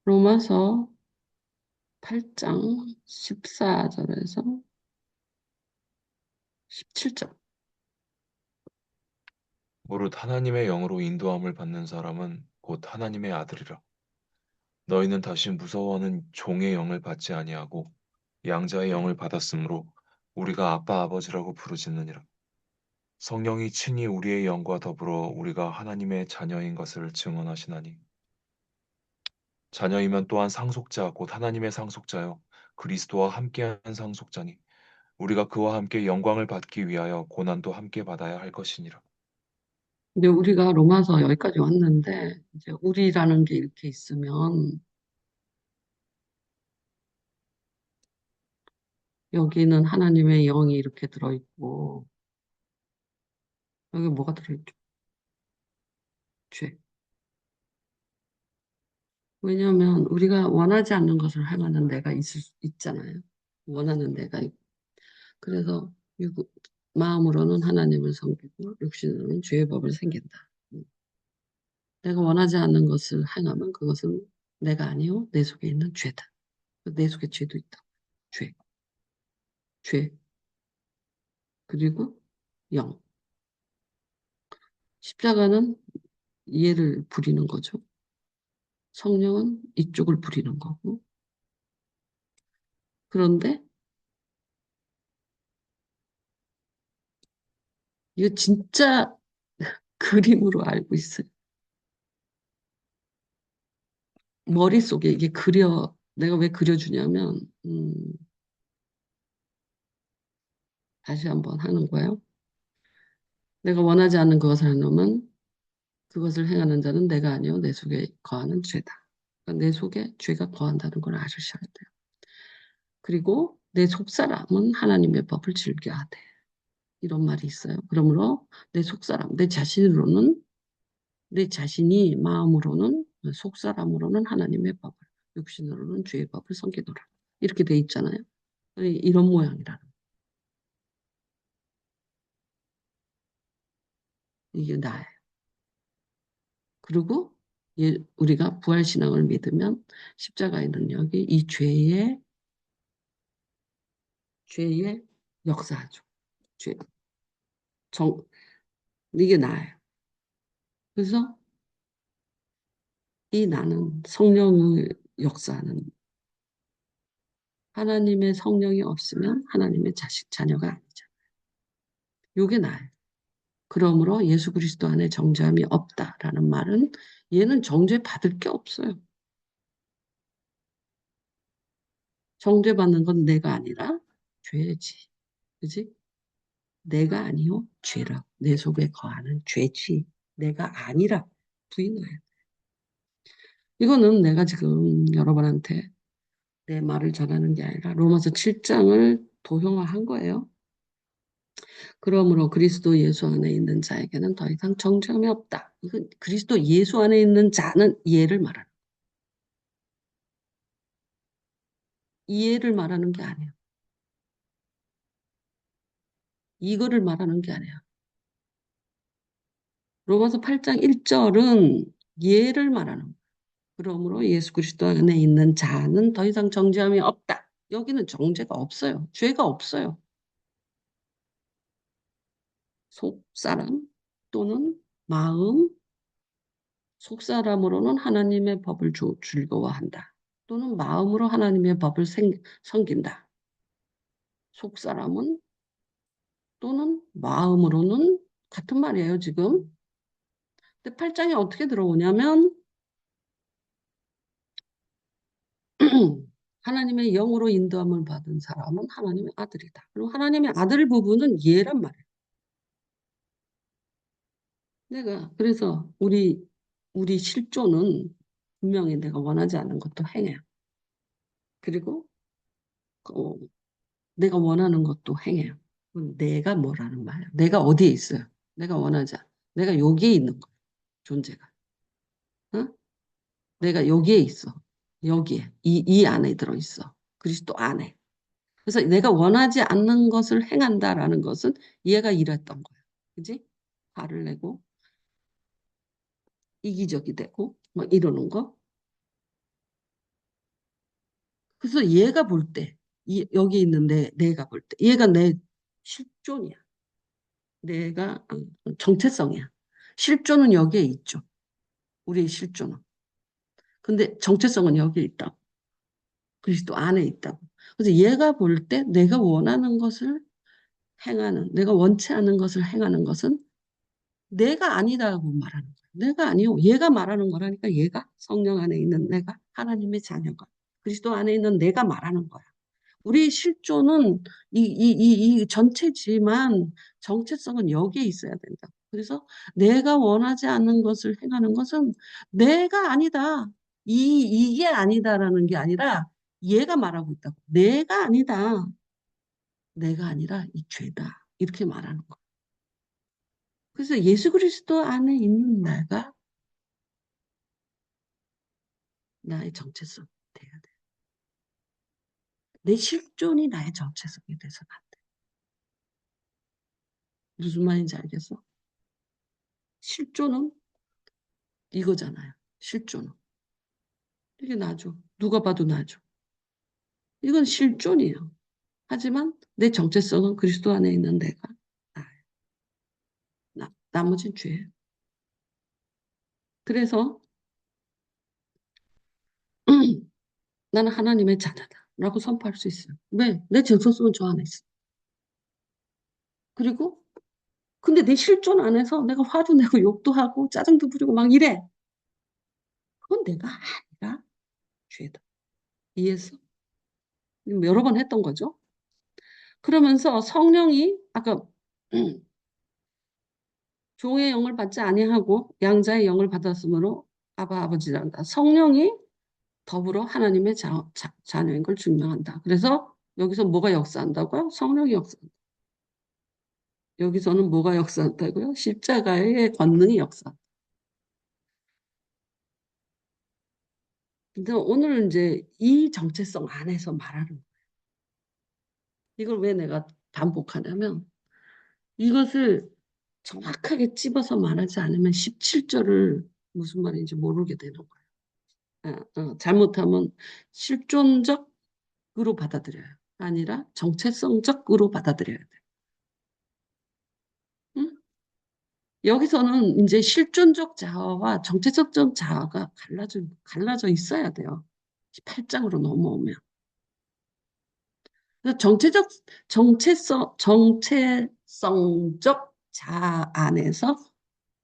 로마서 8장 14절에서 17절. 무릇 하나님의 영으로 인도함을 받는 사람은 곧 하나님의 아들이라. 너희는 다시 무서워하는 종의 영을 받지 아니하고 양자의 영을 받았으므로 우리가 아빠 아버지라고 부르짖느니라. 성령이 친히 우리의 영과 더불어 우리가 하나님의 자녀인 것을 증언하시나니 자녀이면 또한 상속자 곧 하나님의 상속자요 그리스도와 함께한 상속자니 우리가 그와 함께 영광을 받기 위하여 고난도 함께 받아야 할 것이니라. 근데 우리가 로마서 여기까지 왔는데, 이제 우리라는 게 이렇게 있으면, 여기는 하나님의 영이 이렇게 들어있고, 여기 뭐가 들어있죠? 죄. 왜냐하면 우리가 원하지 않는 것을 행하는 내가 있잖아요. 원하는 내가 있고. 그래서 마음으로는 하나님을 섬기고, 육신으로는 죄의 법을 섬긴다. 내가 원하지 않는 것을 행하면 그것은 내가 아니요, 내 속에 있는 죄다. 내 속에 죄도 있다. 죄, 죄, 그리고 영. 십자가는 얘를 부리는 거죠. 성령은 이쪽을 부리는 거고. 그런데 이거 진짜 그림으로 알고 있어요. 머릿속에 이게 내가 왜 그려주냐면, 다시 한번 하는 거예요. 내가 원하지 않는 것을 하려면 그것을 행하는 자는 내가 아니요, 내 속에 거하는 죄다. 그러니까 내 속에 죄가 거한다는 걸 아셔야 돼요. 그리고 내 속사람은 하나님의 법을 즐겨하되. 이런 말이 있어요. 그러므로 내 속사람, 내 자신이 마음으로는, 속사람으로는 하나님의 법을, 육신으로는 죄의 법을 섬기노라. 이렇게 돼 있잖아요. 이런 모양이라. 이게 나예요. 그리고 우리가 부활신앙을 믿으면 십자가의 능력이 이 죄에 역사하죠. 죄, 정, 이게 나예요. 그래서 이 나는 성령을 역사하는 하나님의 성령이 없으면 하나님의 자녀가 아니죠. 요게 나예요. 그러므로 예수 그리스도 안에 정죄함이 없다라는 말은 얘는 정죄 받을 게 없어요. 정죄받는 건 내가 아니라 죄지. 그지? 내가 아니요, 죄라. 내 속에 거하는 죄지. 내가 아니라 부인해요. 이거는 내가 지금 여러분한테 내 말을 전하는 게 아니라 로마서 7장을 도형화한 거예요. 그러므로 그리스도 예수 안에 있는 자에게는 더 이상 정죄함이 없다. 이건 그리스도 예수 안에 있는 자는 얘를 말하는, 이해를 말하는 게 아니에요. 이거를 말하는 게 아니에요. 로마서 8장 1절은 얘를 말하는 거예요. 그러므로 예수 그리스도 안에 있는 자는 더 이상 정죄함이 없다. 여기는 정죄가 없어요. 죄가 없어요. 속사람 또는 마음, 속사람으로는 하나님의 법을 즐거워한다. 또는 마음으로 하나님의 법을 섬긴다. 속사람은 또는 마음으로는 같은 말이에요, 지금. 근데 8장에 어떻게 들어오냐면 하나님의 영으로 인도함을 받은 사람은 하나님의 아들이다. 그리고 하나님의 아들 부분은 얘란 말이에요. 그래서 우리 실존은 분명히 내가 원하지 않는 것도 행해요. 그리고 어, 내가 원하는 것도 행해요. 그럼 내가 뭐라는 말이야? 내가 어디에 있어요? 내가 원하지 않아. 내가 여기에 있는 거야, 존재가. 어? 내가 여기에 있어. 여기에. 이 안에 들어있어. 그리스도 안에. 그래서 내가 원하지 않는 것을 행한다라는 것은 얘가 이랬던 거야. 그지? 화를 내고, 이기적이 되고, 막 이러는 거. 그래서 얘가 볼 때, 여기 있는데 내가 볼 때, 얘가 내 실존이야. 내가 정체성이야. 실존은 여기에 있죠. 우리의 실존은. 근데 정체성은 여기에 있다고. 그리스도 안에 있다고. 그래서 얘가 볼 때 내가 원하는 것을 행하는, 내가 원치 않은 것을 행하는 것은 내가 아니다고 말하는 거야. 내가 아니요. 얘가 말하는 거라니까 얘가 성령 안에 있는 내가 하나님의 자녀가 그리스도 안에 있는 내가 말하는 거야. 우리 실존은 이 전체지만 정체성은 여기에 있어야 된다. 그래서 내가 원하지 않는 것을 행하는 것은 내가 아니다. 이게 아니다라는 게 아니라 얘가 말하고 있다고. 내가 아니다. 내가 아니라 이 죄다. 이렇게 말하는 거야. 그래서 예수 그리스도 안에 있는 내가 나의 정체성이 돼야 돼. 내 실존이 나의 정체성이 돼서는 안 돼. 무슨 말인지 알겠어? 실존은 이거잖아요. 실존은. 이게 나죠. 누가 봐도 나죠. 이건 실존이에요. 하지만 내 정체성은 그리스도 안에 있는 내가 나예요. 나머진 죄예요. 그래서 나는 하나님의 자녀다. 라고 선포할 수 있어요. 왜? 내 정체성은 저 안에 있어. 그리고 근데 내 실존 안에서 내가 화도 내고 욕도 하고 짜증도 부리고 막 이래. 그건 내가 아니라 죄다. 이해했어? 여러 번 했던 거죠. 그러면서 성령이 아까 종의 영을 받지 아니하고 양자의 영을 받았으므로 아바 아버지란다. 성령이 더불어 하나님의 자녀인 걸 증명한다. 그래서 여기서 뭐가 역사한다고요? 성령이 역사한다. 여기서는 뭐가 역사한다고요? 십자가의 권능이 역사. 근데 오늘 이제 이 정체성 안에서 말하는 거예요. 이걸 왜 내가 반복하냐면 이것을 정확하게 찝어서 말하지 않으면 17절을 무슨 말인지 모르게 되는 거예요. 잘못하면 실존적으로 받아들여요. 아니라 정체성적으로 받아들여야 돼. 응? 여기서는 이제 실존적 자아와 정체적 자아가 갈라져 있어야 돼요. 8장으로 넘어오면. 그래서 정체성적 자아 안에서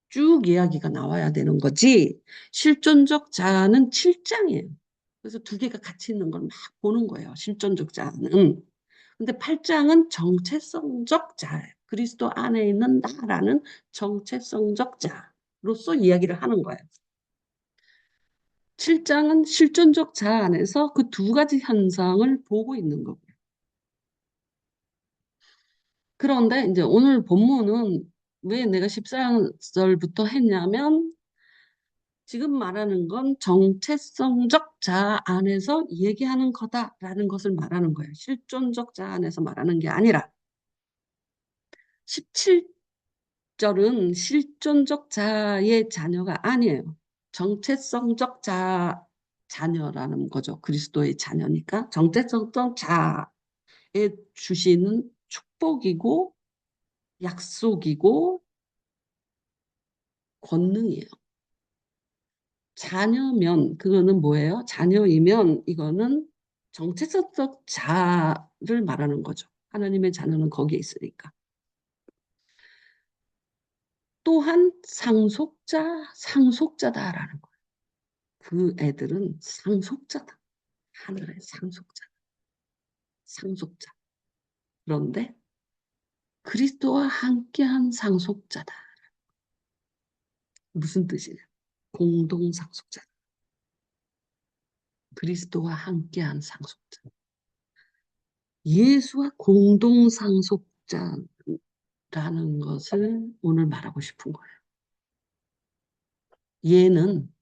쭉 이야기가 나와야 되는 거지. 실존적 자아는 7장이에요. 그래서 두 개가 같이 있는 걸 막 보는 거예요. 실존적 자아는. 근데 8장은 정체성적 자아예요. 그리스도 안에 있는 나라는 정체성적 자로서 이야기를 하는 거예요. 7장은 실존적 자아 안에서 그 두 가지 현상을 보고 있는 거고요. 그런데 이제 오늘 본문은 왜 내가 14절부터 했냐면 지금 말하는 건 정체성적 자아 안에서 얘기하는 거다라는 것을 말하는 거예요. 실존적 자아 안에서 말하는 게 아니라 17절은 실존적 자아의 자녀가 아니에요. 정체성적 자녀라는 거죠. 그리스도의 자녀니까 정체성적 자아에 주시는 축복이고 약속이고 권능이에요. 자녀면 그거는 뭐예요? 자녀이면 이거는 정체성적 자를 말하는 거죠. 하나님의 자녀는 거기에 있으니까. 또한 상속자다라는 거예요. 그 애들은 상속자다. 하늘의 상속자. 그런데 그리스도와 함께한 상속자다. 무슨 뜻이냐? 공동 상속자. 그리스도와 함께한 상속자. 예수와 공동 상속자라는 것을 오늘 말하고 싶은 거예요. 얘는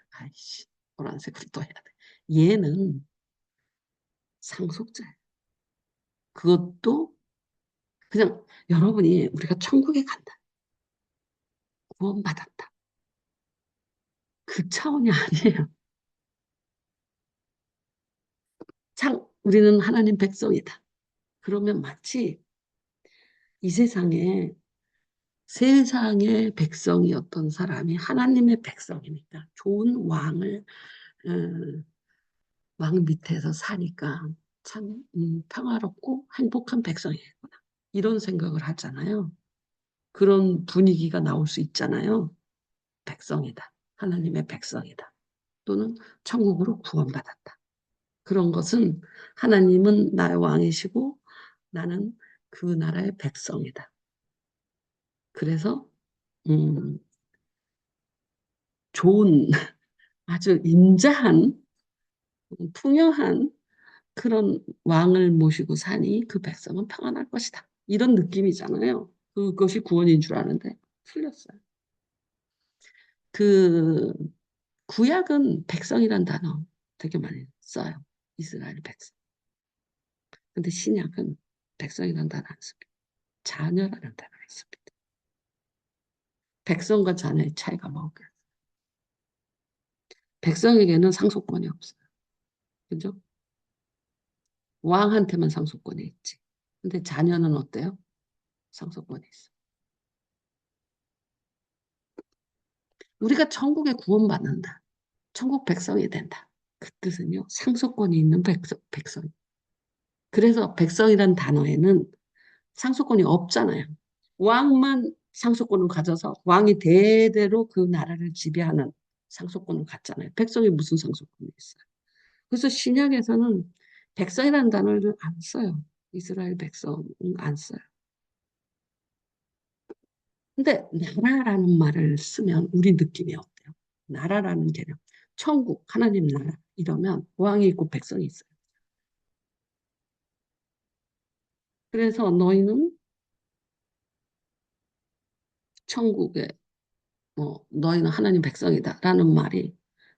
아이씨 노란색으로 또 해야 돼. 얘는 상속자예요. 그것도 그냥 여러분이 우리가 천국에 간다. 구원받았다. 그 차원이 아니에요. 우리는 하나님 백성이다. 그러면 마치 이 세상의 백성이었던 사람이 하나님의 백성이니까 좋은 어, 왕 밑에서 사니까 참 평화롭고 행복한 백성이구나. 이런 생각을 하잖아요. 그런 분위기가 나올 수 있잖아요. 백성이다. 하나님의 백성이다. 또는 천국으로 구원받았다. 그런 것은 하나님은 나의 왕이시고 나는 그 나라의 백성이다. 그래서 음, 좋은 아주 인자한 풍요한 그런 왕을 모시고 사니 그 백성은 평안할 것이다. 이런 느낌이잖아요. 그것이 구원인 줄 아는데 틀렸어요. 그 구약은 백성이란 단어 되게 많이 써요. 이스라엘 백성. 근데 신약은 백성이란 단어 안 씁니다. 자녀라는 단어를 씁니다. 백성과 자녀의 차이가 뭘까요? 백성에게는 상속권이 없어요. 그죠? 왕한테만 상속권이 있지. 근데 자녀는 어때요? 상속권이 있어. 우리가 천국에 구원받는다. 천국 백성이 된다. 그 뜻은요, 상속권이 있는 백성. 그래서 백성이란 단어에는 상속권이 없잖아요. 왕만 상속권을 가져서 왕이 대대로 그 나라를 지배하는 상속권을 갖잖아요. 백성이 무슨 상속권이 있어요? 그래서 신약에서는 백성이라는 단어를 안 써요. 이스라엘 백성은 안 써요. 근데 나라라는 말을 쓰면 우리 느낌이 어때요? 나라라는 개념. 천국, 하나님 나라 이러면 왕이 있고 백성이 있어요. 그래서 너희는 천국에 너희는 하나님 백성이다라는 말이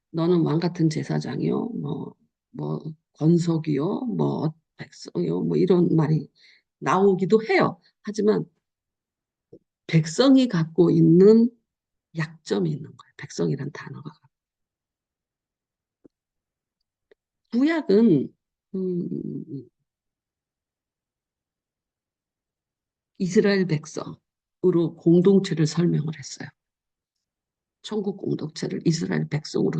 너는 왕 같은 제사장이요, 뭐 권속이요, 뭐 백성이요, 뭐 이런 말이 나오기도 해요. 하지만 백성이 갖고 있는 약점이 있는 거예요. 백성이란 단어가. 구약은 음, 이스라엘 백성으로 공동체를 설명을 했어요. 천국 공동체를 이스라엘 백성으로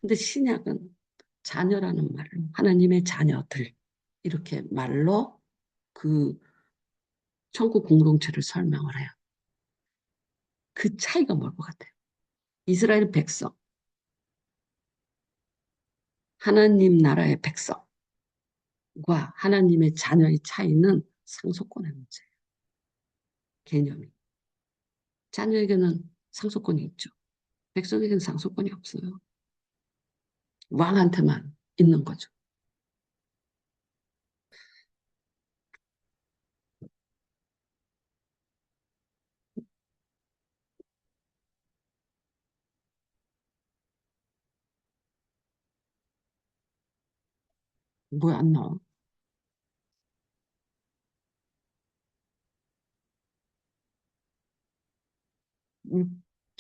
근데 신약은 자녀라는 말을 하나님의 자녀들 이렇게 말로 그 천국 공동체를 설명을 해요. 그 차이가 뭘 것 같아요? 이스라엘 백성, 하나님 나라의 백성과 하나님의 자녀의 차이는 상속권의 문제예요. 개념이. 자녀에게는 상속권이 있죠. 백성에게는 상속권이 없어요. 왕한테만 있는 거죠. 뭐야 안 나와?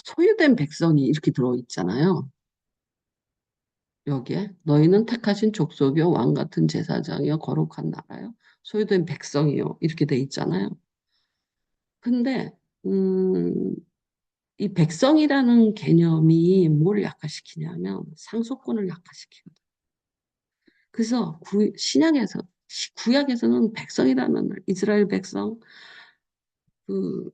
소유된 백성이 이렇게 들어있잖아요. 여기에 너희는 택하신 족속이요 왕 같은 제사장이요 거룩한 나라요 소유된 백성이요 이렇게 돼 있잖아요. 근데 음, 이 백성이라는 개념이 뭘 약화시키냐면 상속권을 약화시키거든. 그래서 구약에서는 백성이라는 말,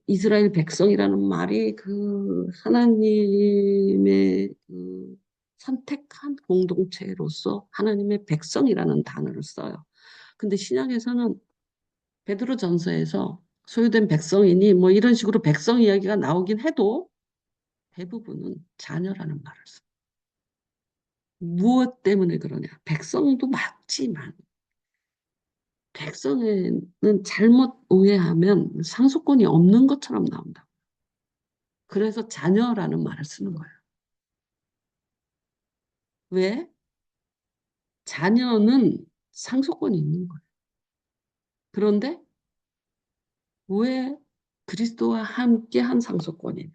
이스라엘 백성이라는 말이 그 하나님의 그 선택한 공동체로서 하나님의 백성이라는 단어를 써요. 근데 신약에서는 베드로전서에서 소유된 백성이니 뭐 이런 식으로 백성 이야기가 나오긴 해도 대부분은 자녀라는 말을 써요. 무엇 때문에 그러냐? 백성도 맞지만 백성에는 잘못 오해하면 상속권이 없는 것처럼 나온다. 그래서 자녀라는 말을 쓰는 거예요. 왜? 자녀는 상속권이 있는 거예요. 그런데 왜 그리스도와 함께 한 상속권이냐?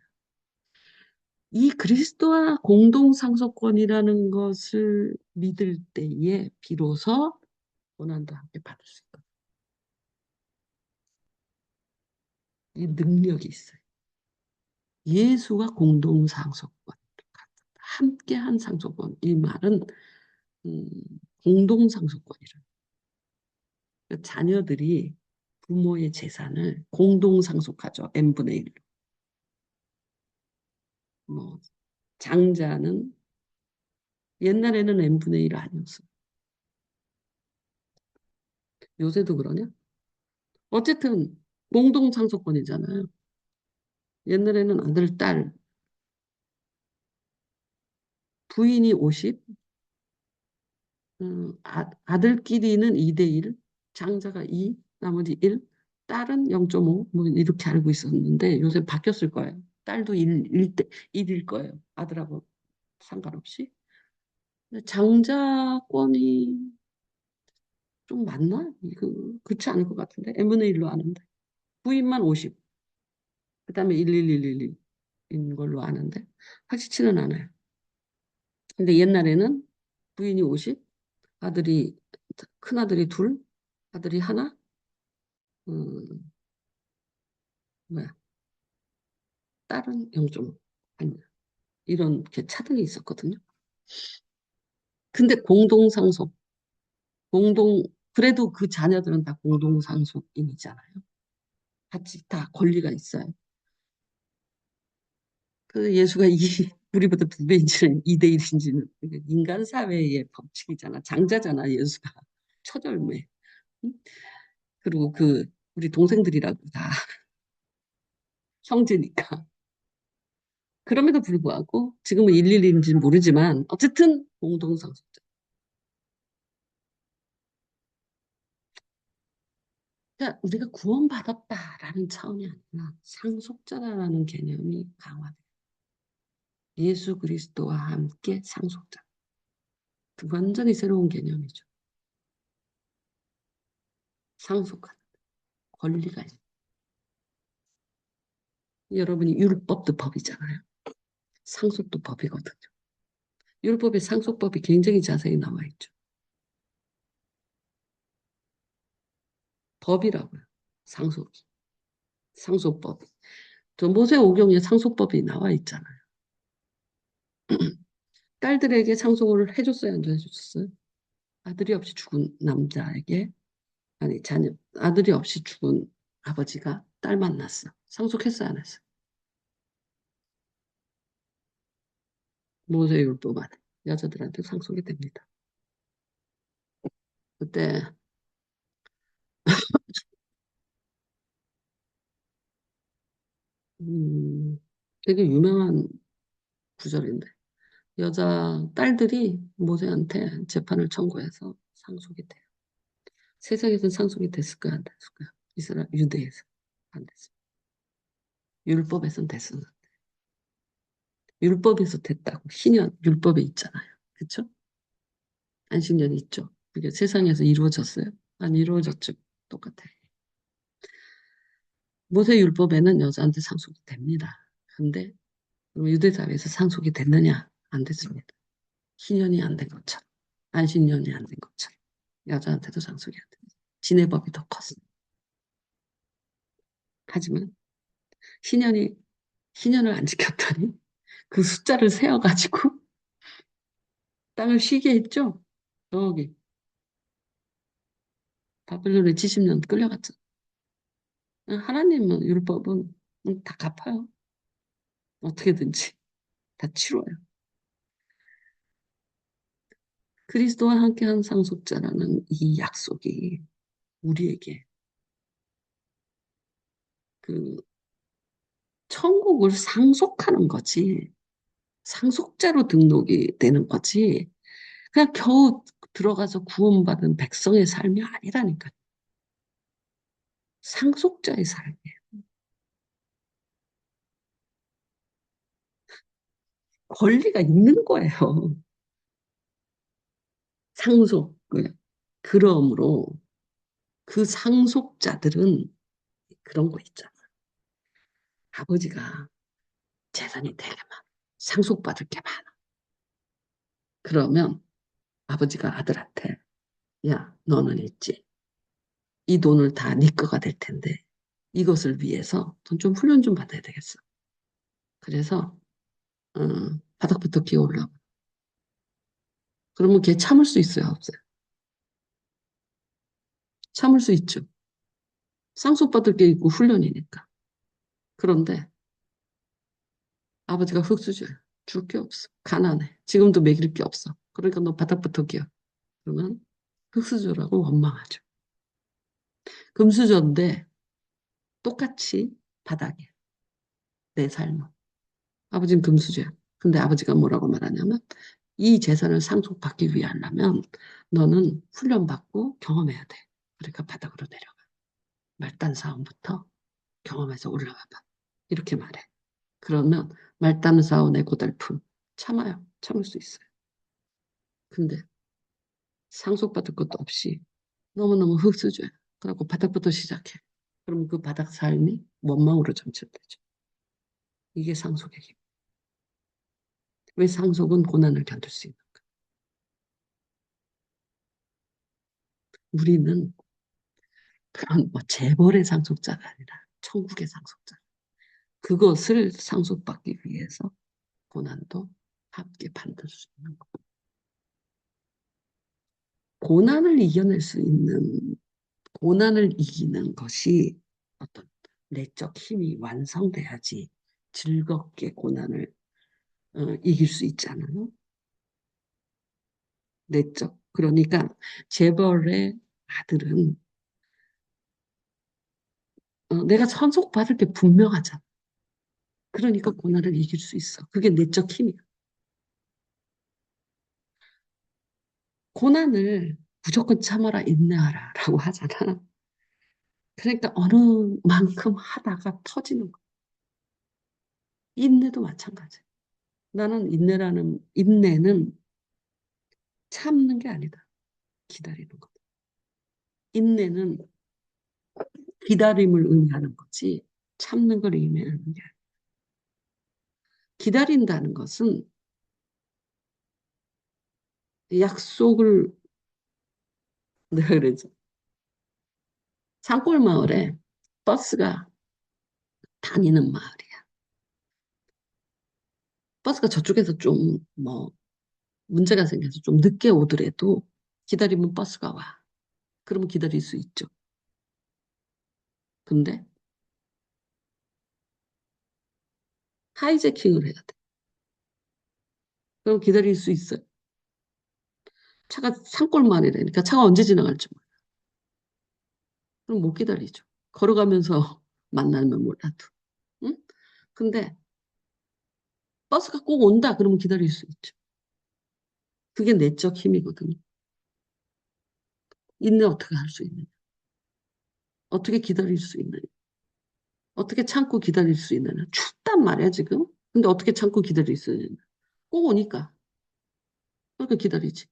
이 그리스도와 공동상속권이라는 것을 믿을 때에 비로소 고난도 함께 받을 수 있거든요. 이 능력이 있어요. 예수가 공동상속권, 함께한 상속권. 이 말은 음, 공동상속권이라. 자녀들이 부모의 재산을 공동상속하죠. n분의 1로. 뭐 장자는 옛날에는 n분의 1 아니었어. 요새도 그러냐? 어쨌든 공동상속권이잖아요. 옛날에는 아들, 딸, 부인이 50, 아들끼리는 2대1, 장자가 2, 나머지 1, 딸은 0.5, 뭐 이렇게 알고 있었는데 요새 바뀌었을 거예요. 딸도 1일 거예요. 아들하고 상관없이. 근데 장자권이 좀 맞나? 이거 그렇지 않을 것 같은데. n분의 1로 아는데. 부인만 50, 그 다음에 11111인 걸로 아는데 확실치는 않아요. 근데 옛날에는 부인이 50, 아들이 큰아들이 둘, 아들이 하나, 음, 뭐야, 딸은 0.5 아니야. 이렇게 차등이 있었거든요. 근데 공동상속, 공동 그래도 그 자녀들은 다 공동상속인이잖아요. 같이 다 권리가 있어요. 그 예수가 이 우리보다 2배인지는 2대1인지는 인간 사회의 법칙이잖아. 장자잖아, 예수가. 처절매. 응? 그리고 우리 동생들이라고 다 형제니까. 그럼에도 불구하고 지금은 111인지는 모르지만 어쨌든 공동상속자. 그러니까 우리가 구원받았다라는 차원이 아니라 상속자라는 개념이 강화돼. 예수 그리스도와 함께 상속자. 완전히 새로운 개념이죠. 상속하는 권리가 있어요. 여러분이 율법도 법이잖아요. 상속도 법이거든요. 율법의 상속법이 굉장히 자세히 나와 있죠. 법이라고요. 상속이. 상속법이. 저 모세오경에 상속법이 나와 있잖아요. 딸들에게 상속을 해줬어요, 안 해줬어요? 아들이 없이 죽은 남자에게, 아니, 아들이 없이 죽은 아버지가 딸 만났어. 상속했어요, 안 했어요? 모세율법 안에 여자들한테 상속이 됩니다. 그때, 음, 되게 유명한 구절인데, 여자 딸들이 모세한테 재판을 청구해서 상속이 돼요. 세상에서는 상속이 됐을까요, 안 됐을까요? 이스라엘, 유대에서 안 됐어요. 율법에서는 됐어요. 율법에서 됐다고. 희년, 율법에 있잖아요. 그쵸? 안식년이 있죠. 그게 세상에서 이루어졌어요? 안 이루어졌죠. 똑같아요. 모세율법에는 여자한테 상속이 됩니다. 근데 그럼 유대 사회에서 상속이 됐느냐? 안 됐습니다. 희년이 안 된 것처럼, 안식년이 안 된 것처럼 여자한테도 상속이 안 됩니다. 진해법이 더 컸습니다. 하지만 희년이 희년을 안 지켰더니 그 숫자를 세어가지고 땅을 쉬게 했죠. 저기 바벨론에 70년 끌려갔죠. 하나님은 율법은 다 갚아요. 어떻게든지 다 치러요. 그리스도와 함께한 상속자라는 이 약속이 우리에게 그 천국을 상속하는 거지, 상속자로 등록이 되는 거지, 그냥 겨우 들어가서 구원받은 백성의 삶이 아니라니까. 상속자의 삶이에요. 권리가 있는 거예요. 상속. 그러므로 그 상속자들은 그런 거 있잖아. 아버지가 재산이 되게 많아. 상속받을 게 많아. 그러면 아버지가 아들한테, 야, 너는 있지. 이 돈을 다 네 거가 될 텐데 이것을 위해서 돈 좀 훈련 좀 받아야 되겠어. 그래서 어, 바닥부터 기어 올라와. 그러면 걔 참을 수 있어요, 없어요? 참을 수 있죠. 상속받을 게 있고 훈련이니까. 그런데 아버지가 흙수저야. 줄 게 없어. 가난해. 지금도 먹일 게 없어. 그러니까 너 바닥부터 기어. 그러면 흙수저라고 원망하죠. 금수저인데 똑같이 바닥에 내 삶은. 아버지는 금수저야. 근데 아버지가 뭐라고 말하냐면 이 재산을 상속받기 위하려면 너는 훈련받고 경험해야 돼. 그러니까 바닥으로 내려가. 말단 싸움부터 경험해서 올라가 봐. 이렇게 말해. 그러면 말단 싸움의 고달픔 참아요. 참을 수 있어요. 근데 상속받을 것도 없이 너무너무 흙수저야. 그래갖고 바닥부터 시작해. 그럼 그 바닥 삶이 원망으로 점철되죠. 이게 상속의 힘. 왜 상속은 고난을 견딜 수 있는 거야? 우리는 그런 뭐 재벌의 상속자가 아니라 천국의 상속자. 그것을 상속받기 위해서 고난도 함께 받을 수 있는 거. 고난을 이겨낼 수 있는, 고난을 이기는 것이 어떤 내적 힘이 완성돼야지 즐겁게 고난을 이길 수 있잖아요. 내적. 그러니까 재벌의 아들은 내가 상속받을 게 분명하잖아. 그러니까 고난을 이길 수 있어. 그게 내적 힘이야. 고난을 무조건 참아라, 인내하라 라고 하잖아. 그러니까 어느 만큼 하다가 터지는 거. 인내도 마찬가지. 나는 인내는 참는 게 아니다. 기다리는 거다. 인내는 기다림을 의미하는 거지. 참는 걸 의미하는 게 아니야. 기다린다는 것은 약속을, 내가 그러지. 산골 마을에 버스가 다니는 마을이야. 버스가 저쪽에서 좀 뭐 문제가 생겨서 좀 늦게 오더라도 기다리면 버스가 와. 그러면 기다릴 수 있죠. 근데 하이제킹을 해야 돼. 그럼 기다릴 수 있어요. 차가 산골만이라니까 차가 언제 지나갈지 몰라. 그럼 못 기다리죠. 걸어가면서 만나면 몰라도. 응? 근데 버스가 꼭 온다 그러면 기다릴 수 있죠. 그게 내적 힘이거든요. 인내 어떻게 할 수 있느냐. 어떻게 기다릴 수 있느냐. 어떻게 참고 기다릴 수 있느냐. 춥단 말이야 지금. 근데 어떻게 참고 기다릴 수 있느냐. 꼭 오니까. 그러니까 기다리지.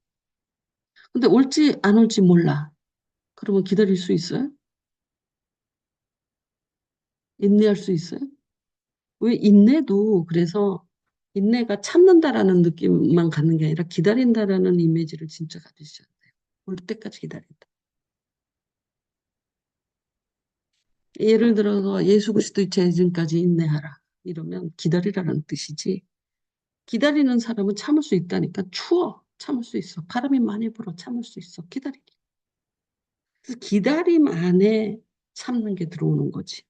근데 올지 안 올지 몰라. 그러면 기다릴 수 있어요? 인내할 수 있어요? 왜 인내도 그래서 인내가 참는다라는 느낌만 갖는 게 아니라 기다린다라는 이미지를 진짜 가지셔야 돼요. 올 때까지 기다린다. 예를 들어서 예수 그리스도의 재림까지 인내하라. 이러면 기다리라는 뜻이지. 기다리는 사람은 참을 수 있다니까 추워. 참을 수 있어. 바람이 많이 불어. 참을 수 있어. 기다리기. 그래서 기다림 안에 참는 게 들어오는 거지.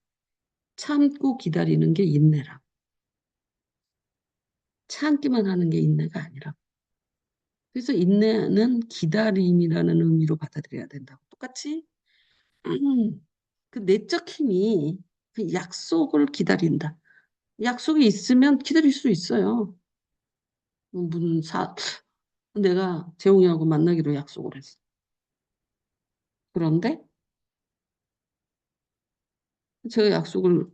참고 기다리는 게 인내라. 참기만 하는 게 인내가 아니라. 그래서 인내는 기다림이라는 의미로 받아들여야 된다고. 똑같이 그 내적 힘이 그 약속을 기다린다. 약속이 있으면 기다릴 수 있어요. 무슨 내가 재홍이하고 만나기로 약속을 했어. 그런데 제가 약속을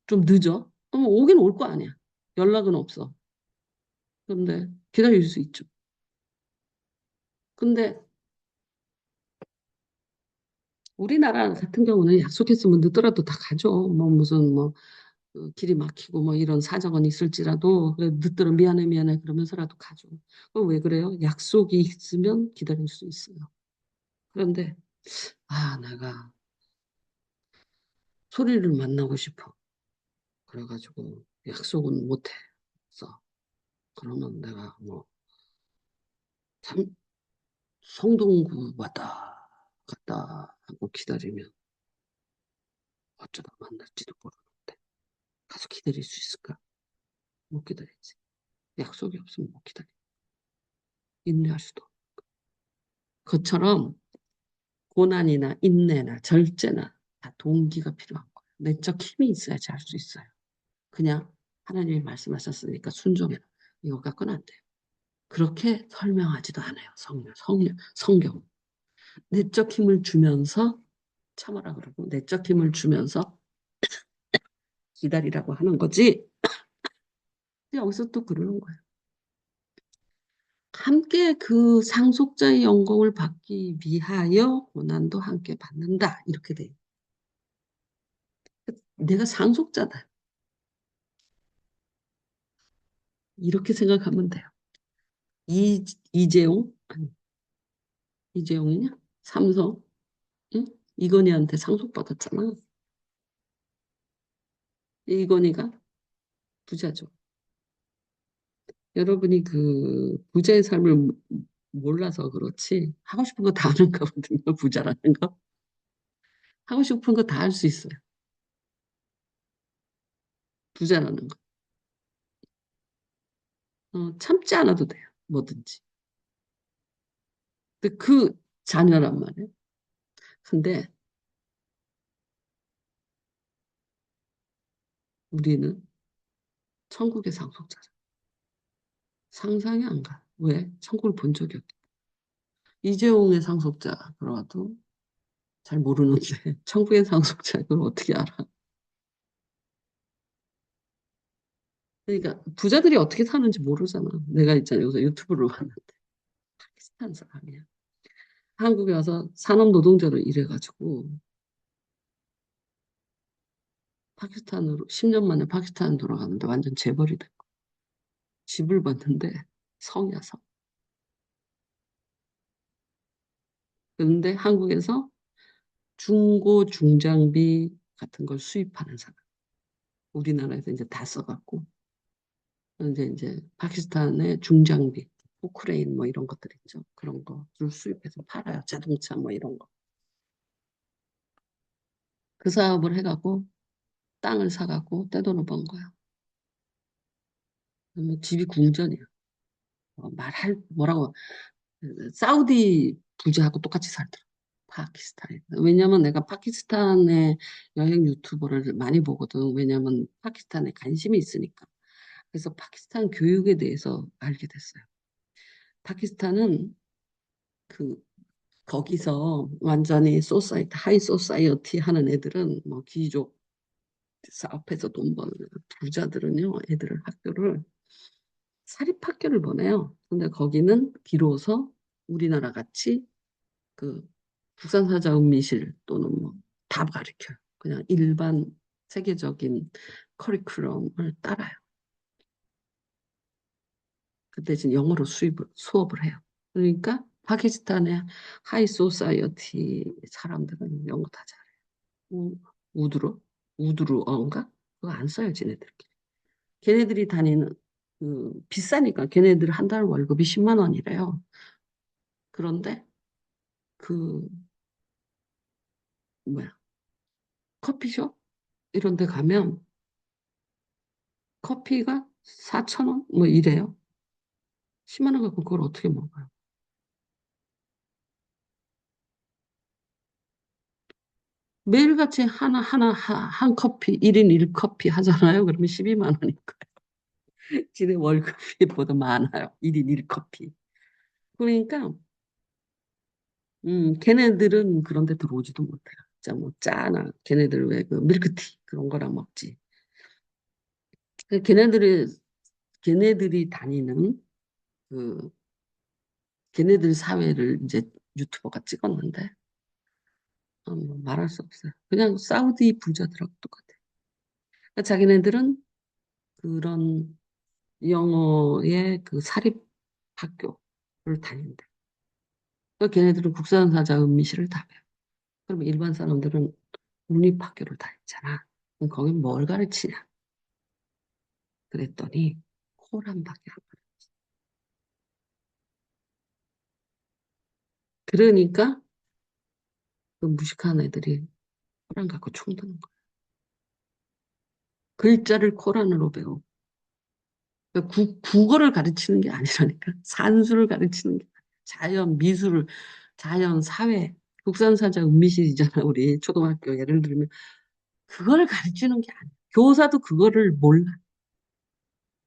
좀 늦어. 그럼 오긴 올 거 아니야. 연락은 없어. 근데 기다릴 수 있죠. 근데 우리나라 같은 경우는 약속했으면 늦더라도 다 가죠. 뭐 무슨 뭐 길이 막히고 뭐 이런 사정은 있을지라도 그래, 늦더라 미안해 미안해 그러면서라도 가죠. 왜 그래요? 약속이 있으면 기다릴 수 있어요. 그런데 내가 소리를 만나고 싶어. 그래가지고 약속은 못 했어. 그러면 내가 뭐 참 성동구 왔다 갔다 하고 기다리면 어쩌다 만날지도 모르는데 가서 기다릴 수 있을까? 못 기다리지. 약속이 없으면 못 기다려. 인내할 수도. 그처럼 고난이나 인내나 절제나 다 동기가 필요한 거예요. 내적 힘이 있어야지 할 수 있어요. 그냥 하나님이 말씀하셨으니까 순종해라. 이거 갖고는 안 돼요. 그렇게 설명하지도 않아요. 성경. 내적 힘을 주면서 참아라 그러고 내적 힘을 주면서 기다리라고 하는 거지. 여기서 또 그러는 거예요. 함께 그 상속자의 영광을 받기 위하여 고난도 함께 받는다. 이렇게 돼. 내가 상속자다. 이렇게 생각하면 돼요. 이재용? 아니, 이재용이냐? 삼성? 응? 이건희한테 상속받았잖아. 이건희가 부자죠. 여러분이 그 부자의 삶을 몰라서 그렇지 하고 싶은 거 다 하는 거거든요. 부자라는 거. 하고 싶은 거 다 할 수 있어요. 부자라는 거. 참지 않아도 돼요. 뭐든지. 근데 그 자녀란 말이에요. 근데 우리는 천국의 상속자죠. 상상이 안 가. 왜? 천국을 본 적이 없기. 이재용의 상속자 그러도 잘 모르는데 천국의 상속자 그걸 어떻게 알아? 그러니까 부자들이 어떻게 사는지 모르잖아. 내가 있잖아 여기서 유튜브를 봤는데 파키스탄 사람이야. 한국에 와서 산업 노동자로 일해가지고 파키스탄으로 10년 만에 파키스탄 돌아가는데 완전 재벌이 됐고 집을 봤는데 성이야 성. 그런데 한국에서 중고 중장비 같은 걸 수입하는 사람. 우리나라에서 이제 다 써갖고 이제 파키스탄의 중장비, 포크레인 뭐 이런 것들 있죠. 그런 거를 수입해서 팔아요. 자동차 뭐 이런 거. 그 사업을 해갖고 땅을 사갖고 떼돈을 번 거야. 뭐 집이 궁전이야. 뭐라고 사우디 부자하고 똑같이 살더라. 파키스탄에. 왜냐면 내가 파키스탄의 여행 유튜버를 많이 보거든. 왜냐면 파키스탄에 관심이 있으니까. 그래서 파키스탄 교육에 대해서 알게 됐어요. 파키스탄은 그 거기서 완전히 하이 소사이어티 하는 애들은 뭐 귀족 사업해서 돈 버는 부자들은요, 애들을 학교를 사립학교를 보내요. 근데 거기는 비로소 우리나라 같이 그 국산사자음미실 또는 뭐 다 가르쳐요. 그냥 일반 세계적인 커리큘럼을 따라요. 그 대신 영어로 수업을 해요. 그러니까 파키스탄의 하이 소사이어티 사람들은 영어 다 잘해요. 우, 우드로? 우드루어인가? 그거 안 써요, 쟤네들끼리. 걔네들이 다니는, 비싸니까 걔네들 한 달 월급이 10만 원이래요. 그런데 그, 뭐야, 커피숍? 이런 데 가면 커피가 4천 원? 뭐 이래요. 10만 원 갖고 그걸 어떻게 먹어요? 매일같이 한 커피, 1인 1커피 하잖아요. 그러면 12만 원이니까. 지네 월급보다 많아요. 1인 1커피. 그러니까 걔네들은 그런 데 들어오지도 못해요. 진짜 뭐 짜나 걔네들 왜 그 밀크티 그런 거랑 먹지. 그 걔네들이 다니는 그 걔네들 사회를 이제 유튜버가 찍었는데 뭐 말할 수 없어요. 그냥 사우디 부자들하고 똑같아요. 자기네들은 그런 영어의 그 사립 학교를 다닌대. 그러니까 걔네들은 국산사자 음미시를 다 배워. 그럼 일반 사람들은 국립학교를 다녔잖아. 그럼 거긴 뭘 가르치냐? 그랬더니 코란밖에 안 가르쳐. 그러니까 그 무식한 애들이 코란 갖고 총 드는 거야. 글자를 코란으로 배우고. 그러니까 국어를 가르치는 게 아니라니까. 산수를 가르치는 게 아니야. 자연, 미술을, 자연, 사회, 국산사자 음미실이잖아. 우리 초등학교 예를 들면. 그걸 가르치는 게 아니야. 교사도 그거를 몰라.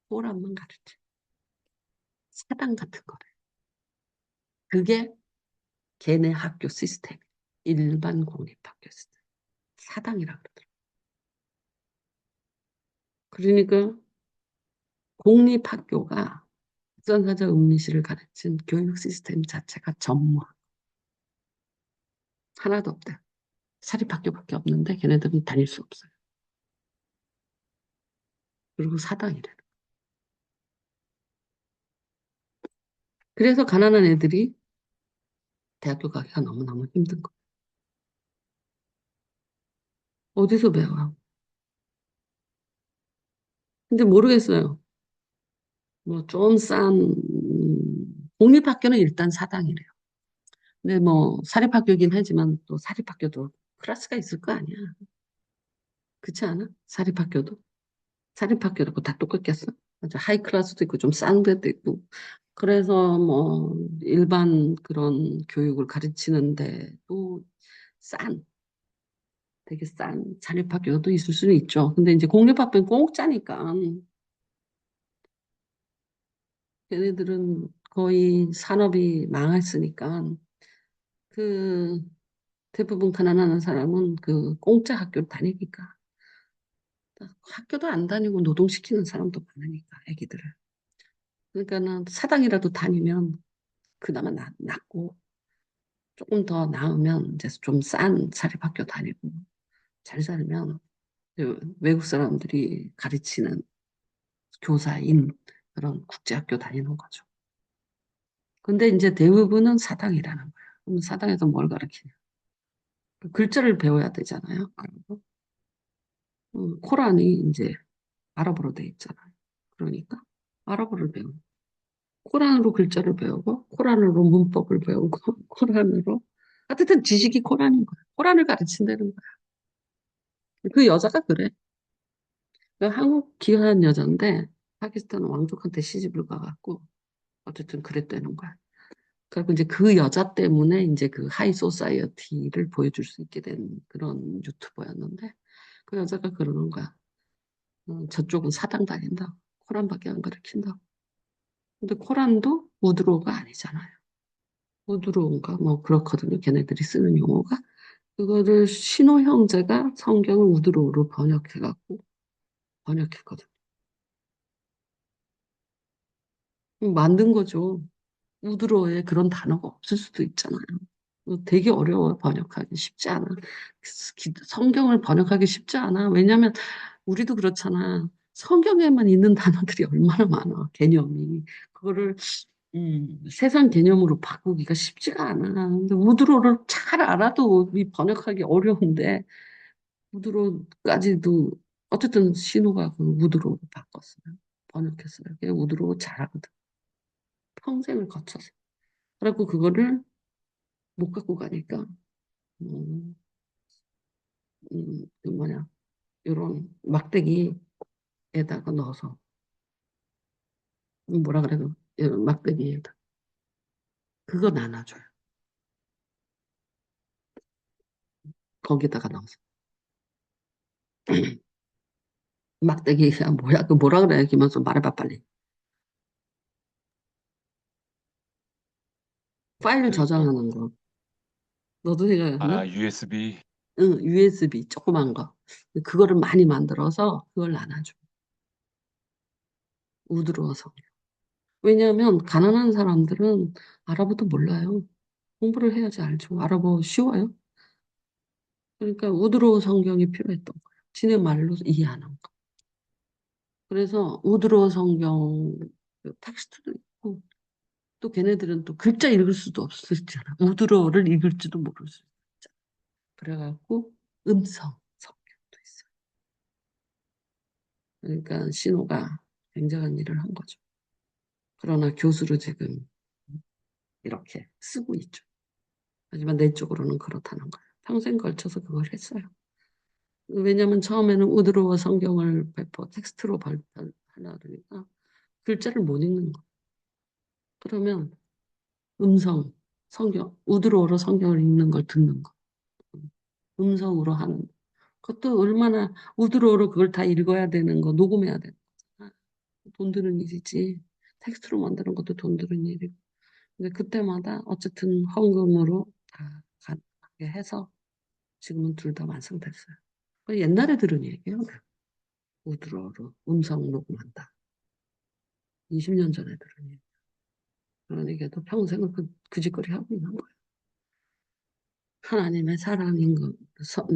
코란만 가르쳐. 사당 같은 거래. 그게 걔네 학교 시스템. 일반 공립학교 시스템. 사당이라 그러더라고. 그러니까 공립학교가 국산사자 음미실을 가르친 교육 시스템 자체가 전무 하나도 없대. 사립학교밖에 없는데 걔네들은 다닐 수 없어요. 그리고 사당이래. 그래서 가난한 애들이 대학교 가기가 너무너무 힘든 거. 어디서 배워? 근데 모르겠어요. 뭐 좀 싼 공립학교는 일단 사당이래요. 근데 뭐 사립학교긴 하지만 또 사립학교도 클래스가 있을 거 아니야. 그렇지 않아? 사립학교도? 사립학교도 다 똑같겠어? 맞아. 하이 클래스도 있고 좀 싼 데도 있고. 그래서 뭐 일반 그런 교육을 가르치는데 또 싼, 되게 싼 사립학교도 있을 수는 있죠. 근데 이제 공립학교는 공짜니까 걔네들은 거의 산업이 망했으니까 그 대부분 가난한 사람은 그 공짜 학교를 다니니까 학교도 안 다니고 노동시키는 사람도 많으니까 애기들을. 그러니까는 사당이라도 다니면 그나마 낫고 조금 더 나으면 이제 좀 싼 사립학교 다니고 잘 살면 그 외국 사람들이 가르치는 교사인 그런 국제학교 다니는 거죠. 근데 이제 대부분은 사당이라는 거야. 그럼 사당에서 뭘 가르치냐? 그 글자를 배워야 되잖아요. 아랍어. 코란이 이제 아랍어로 돼 있잖아요. 그러니까 아랍어를 배우고 코란으로 글자를 배우고 코란으로 문법을 배우고 코란으로 하여튼 지식이 코란인 거야. 코란을 가르친다는 거야. 그 여자가 그래. 그 한국 귀화한 여자인데 파키스탄 왕족한테 시집을 가갖고 어쨌든 그랬다는 거야. 그리고 이제 그 여자 때문에 이제 그 하이 소사이어티를 보여줄 수 있게 된 그런 유튜버였는데 그 여자가 그러는 거야. 저쪽은 사당 다닌다. 코란밖에 안 가르친다. 근데 코란도 우드로가 아니잖아요. 우드로인가 뭐 그렇거든요. 걔네들이 쓰는 용어가. 그거를 신호 형제가 성경을 우드로로 번역해갖고 번역했거든. 만든 거죠. 우드로에 그런 단어가 없을 수도 있잖아요. 되게 어려워, 번역하기 쉽지 않아. 성경을 번역하기 쉽지 않아. 왜냐면 우리도 그렇잖아. 성경에만 있는 단어들이 얼마나 많아, 개념이. 그거를 세상 개념으로 바꾸기가 쉽지가 않아. 근데 우드로를 잘 알아도 이 번역하기 어려운데 우드로까지도 어쨌든 신호가 그 우드로로 바꿨어요. 번역했어요. 그냥 우드로 잘하거든. 평생을 거쳐서. 그래갖고 그거를 못 갖고 가니까 음, 그 뭐냐 이런 막대기에다가 넣어서 뭐라 그래도 이런 막대기에다 그거 나눠줘요. 거기다가 넣어서 막대기가 뭐야 그 뭐라 그래 김원수 말해봐 빨리. 파일 그, 저장하는 거 너도 생각 안 나? USB. 응, USB 조그만 거 그거를 많이 만들어서 그걸 나눠줘. 우드러워서. 왜냐하면 가난한 사람들은 아랍어도 몰라요. 공부를 해야지 알죠. 아랍어 쉬워요. 그러니까 우드로 성경이 필요했던 거예요. 지네 말로 이해하는 거. 그래서 우드로 성경 그 텍스트도 있고 또 걔네들은 또 글자 읽을 수도 없었잖아. 우드로를 읽을지도 모를 수 있잖아. 그래갖고 음성 성경도 있어. 그러니까 신호가 굉장한 일을 한 거죠. 그러나 교수로 지금 이렇게 쓰고 있죠. 하지만 내적으로는 그렇다는 거예요. 평생 걸쳐서 그걸 했어요. 왜냐하면 처음에는 우드로워 성경을 배포 텍스트로 발표하려 그러니까 글자를 못 읽는 거. 그러면 음성 성경 우드로워로 성경을 읽는 걸 듣는 거. 음성으로 하는 거. 그것도 얼마나 우드로워로 그걸 다 읽어야 되는 거 녹음해야 되는 거잖아. 돈 드는 일이지. 텍스트로 만드는 것도 돈 드는 일이고. 근데 그때마다 어쨌든 헌금으로 다 가능하게 해서 지금은 둘 다 완성됐어요. 그 옛날에 들은 얘기예요. 우드로워로 음성 녹음한다. 20년 전에 들은 얘기. 그런 얘기도 평생을 그 짓거리 하고 있는 거예요. 하나님의 사람인 것,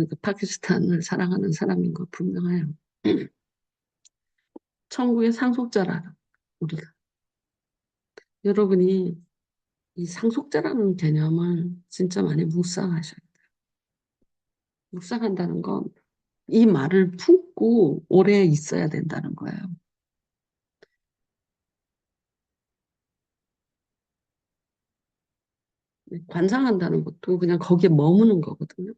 그 파키스탄을 사랑하는 사람인 것 분명해요. 천국의 상속자라 우리가. 여러분이 이 상속자라는 개념을 진짜 많이 묵상하셔야 돼요. 묵상한다는 건 이 말을 품고 오래 있어야 된다는 거예요. 관상한다는 것도 그냥 거기에 머무는 거거든요.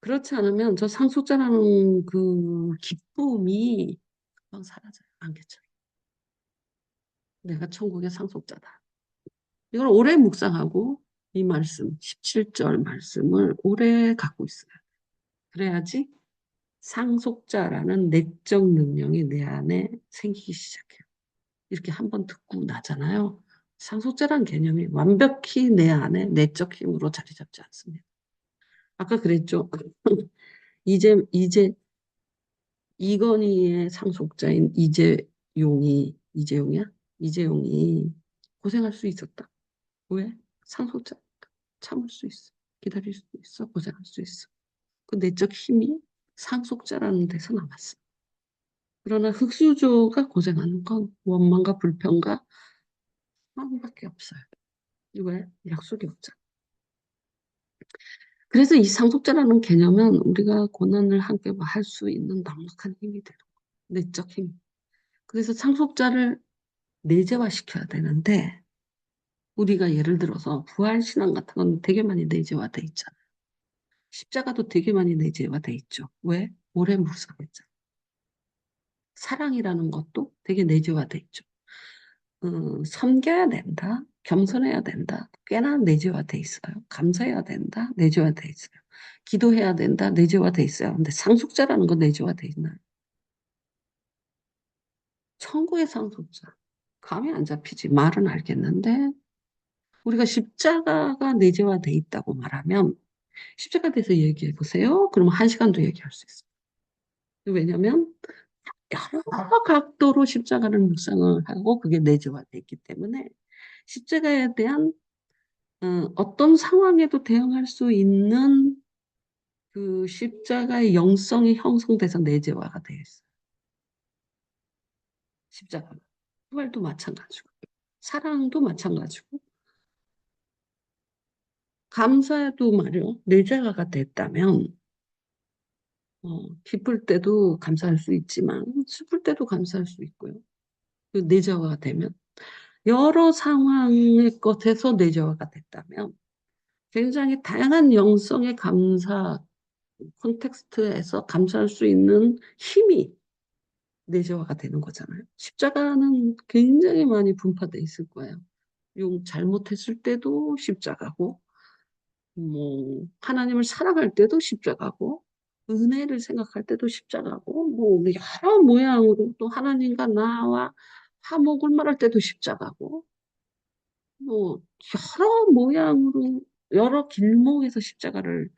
그렇지 않으면 저 상속자라는 그 기쁨이 금방 사라져요. 안개처럼. 내가 천국의 상속자다. 이걸 오래 묵상하고 이 말씀, 17절 말씀을 오래 갖고 있어요. 그래야지 상속자라는 내적 능력이 내 안에 생기기 시작해요. 이렇게 한번 듣고 나잖아요. 상속자란 개념이 완벽히 내 안에 내적 힘으로 자리 잡지 않습니다. 아까 그랬죠. 이제 이건희의 상속자인 이재용이야? 이재용이 고생할 수 있었다. 왜? 상속자 참을 수 있어. 기다릴 수 있어. 고생할 수 있어. 그 내적 힘이 상속자라는 데서 남았어. 그러나 흙수저가 고생하는 건 원망과 불평과 마음밖에 없어요. 왜? 약속이 없잖아. 그래서 이 상속자라는 개념은 우리가 고난을 함께 할 수 있는 넉넉한 힘이 되는 거예요. 내적 힘. 그래서 상속자를 내재화시켜야 되는데 우리가 예를 들어서 부활신앙 같은 건 되게 많이 내재화돼 있잖아요. 십자가도 되게 많이 내재화돼 있죠. 왜? 오래 묵상했잖아요. 사랑이라는 것도 되게 내재화돼 있죠. 섬겨야 된다, 겸손해야 된다, 꽤나 내재화돼 있어요. 감사해야 된다, 내재화돼 있어요. 기도해야 된다, 내재화돼 있어요. 근데 상속자라는 건 내재화돼 있나요? 천국의 상속자. 감이 안 잡히지. 말은 알겠는데 우리가 십자가가 내재화돼 있다고 말하면 십자가에 대해서 얘기해 보세요. 그러면 한 시간도 얘기할 수 있어요. 왜냐하면 여러 각도로 십자가를 묵상을 하고 그게 내재화돼 있기 때문에 십자가에 대한 어떤 상황에도 대응할 수 있는 그 십자가의 영성이 형성돼서 내재화가 되어 있어요. 십자가가. 부활도 마찬가지고, 사랑도 마찬가지고, 감사도 말이요. 내재화가 됐다면, 기쁠 때도 감사할 수 있지만, 슬플 때도 감사할 수 있고요. 그 내재화가 되면, 여러 상황의 것에서 내재화가 됐다면, 굉장히 다양한 영성의 감사 콘텍스트에서 감사할 수 있는 힘이 내재화가 되는 거잖아요. 십자가는 굉장히 많이 분파돼 있을 거예요. 용 잘못했을 때도 십자가고, 뭐 하나님을 사랑할 때도 십자가고, 은혜를 생각할 때도 십자가고, 뭐 여러 모양으로 또 하나님과 나와 화목을 말할 때도 십자가고, 뭐 여러 모양으로 여러 길목에서 십자가를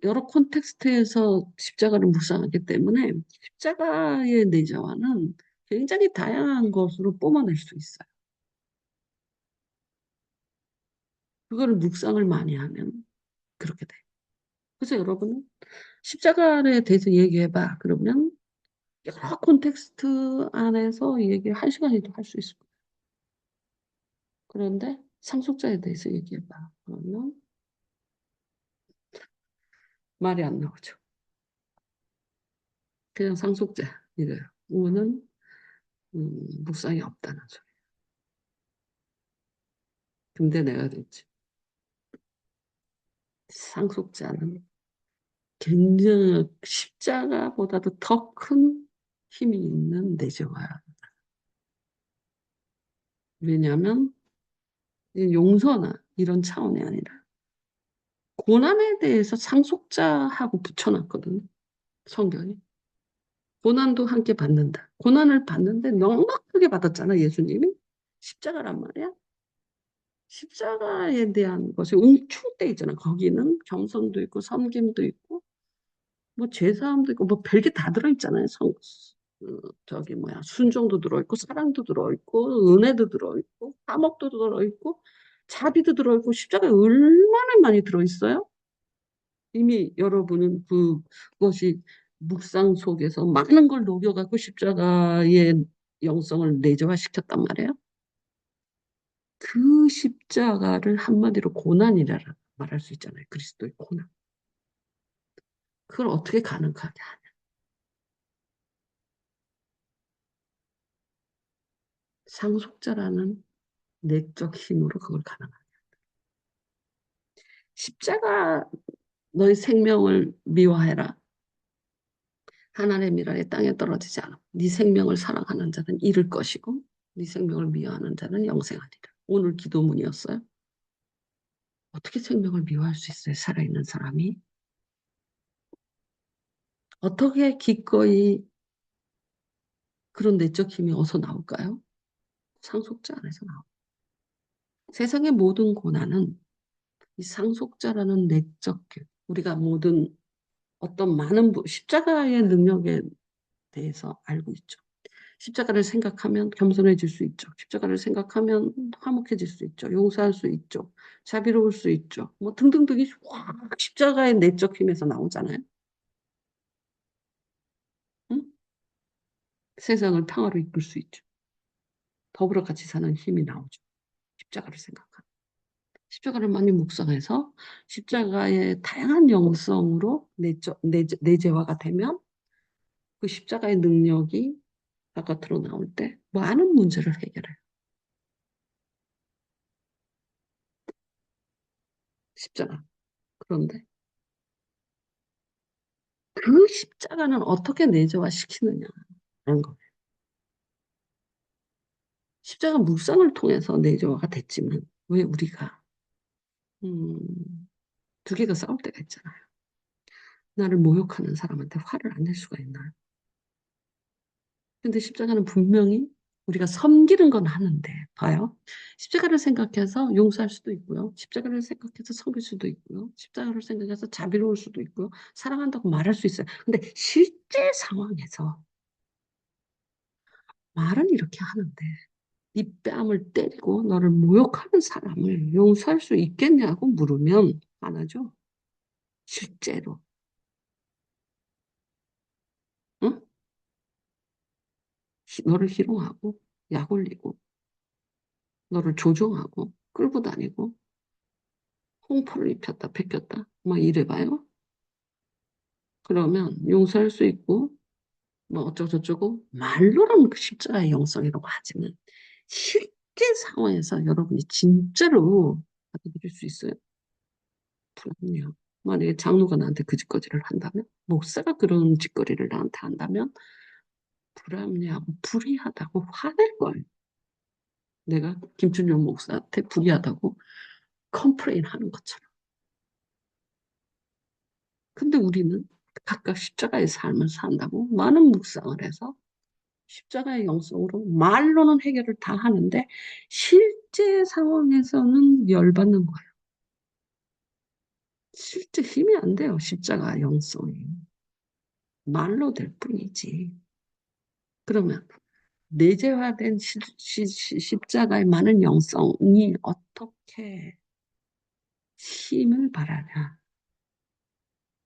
여러 콘텍스트에서 십자가를 묵상하기 때문에 십자가의 내재화는 굉장히 다양한 것으로 뿜어낼 수 있어요. 그거를 묵상을 많이 하면 그렇게 돼요. 그래서 여러분은 십자가에 대해서 얘기해봐. 그러면 여러 콘텍스트 안에서 이 얘기를 한 시간에도 할 수 있을 거예요. 그런데 상속자에 대해서 얘기해봐. 그러면 말이 안 나오죠. 그냥 상속자 이래요. 우는 묵상이 없다는 소리. 근데 내가 됐지. 상속자는 굉장히 십자가보다도 더 큰 힘이 있는 내재화야. 왜냐하면 용서나 이런 차원이 아니라 고난에 대해서 상속자하고 붙여놨거든. 성경이. 고난도 함께 받는다. 고난을 받는데 넉넉하게 받았잖아, 예수님이. 십자가란 말이야. 십자가에 대한 것이 움충돼 있잖아. 거기는 겸손도 있고 섬김도 있고 뭐 제사함도 있고 뭐 별게 다 들어있잖아요. 저기 뭐야 순종도 들어있고 사랑도 들어있고 은혜도 들어있고 화목도 들어있고 자비도 들어있고 십자가에 얼마나 많이 들어있어요? 이미 여러분은 그것이 묵상 속에서 많은 걸 녹여갖고 십자가의 영성을 내재화시켰단 말이에요. 그 십자가를 한마디로 고난이라 말할 수 있잖아요. 그리스도의 고난. 그걸 어떻게 가능하게 하냐. 상속자라는 내적 힘으로 그걸 가능하게. 십자가 너의 생명을 미워해라. 하나님의 미랄이 땅에 떨어지지 않아. 네 생명을 사랑하는 자는 잃을 것이고 네 생명을 미워하는 자는 영생하리라. 오늘 기도문이었어요. 어떻게 생명을 미워할 수 있어요? 살아있는 사람이. 어떻게 기꺼이 그런 내적 힘이 어디서 나올까요? 상속자 안에서 나옵니다. 세상의 모든 고난은 이 상속자라는 내적 우리가 모든 어떤 많은 십자가의 능력에 대해서 알고 있죠. 십자가를 생각하면 겸손해질 수 있죠. 십자가를 생각하면 화목해질 수 있죠. 용서할 수 있죠. 자비로울 수 있죠. 뭐 등등등이 확 십자가의 내적 힘에서 나오잖아요. 응? 세상을 평화로 이끌 수 있죠. 더불어 같이 사는 힘이 나오죠. 십자가를 생각하면. 십자가를 많이 묵상해서 십자가의 다양한 영성으로 내재화가 되면 그 십자가의 능력이 바깥으로 나올 때 많은 문제를 해결해요. 십자가. 그런데 그 십자가는 어떻게 내재화시키느냐는 거예요. 십자가 묵상을 통해서 내재화가 됐지만 왜 우리가 두 개가 싸울 때가 있잖아요. 나를 모욕하는 사람한테 화를 안 낼 수가 있나요? 근데 십자가는 분명히 우리가 섬기는 건 하는데 봐요. 십자가를 생각해서 용서할 수도 있고요. 십자가를 생각해서 섬길 수도 있고요. 십자가를 생각해서 자비로울 수도 있고요. 사랑한다고 말할 수 있어요. 근데 실제 상황에서 말은 이렇게 하는데 네 뺨을 때리고 너를 모욕하는 사람을 용서할 수 있겠냐고 물으면 안 하죠. 실제로. 응? 너를 희롱하고 약 올리고 너를 조종하고 끌고 다니고 홍포를 입혔다 베꼈다 막 이래봐요. 그러면 용서할 수 있고 뭐 어쩌고저쩌고 말로는 그 십자가의 영성이라고 하지만 실제 상황에서 여러분이 진짜로 받아들일 수 있어요? 그럼요. 만약에 장로가 나한테 그 짓거리를 한다면 목사가 그런 짓거리를 나한테 한다면 불합리하고 불의하다고 화낼 거예요. 내가 김춘영 목사한테 불의하다고 컴플레인 하는 것처럼. 근데 우리는 각각 십자가의 삶을 산다고 많은 묵상을 해서 십자가의 영성으로 말로는 해결을 다 하는데 실제 상황에서는 열받는 거예요. 실제 힘이 안 돼요. 십자가 영성이. 말로 될 뿐이지. 그러면 내재화된 십자가의 많은 영성이 어떻게 힘을 발하냐.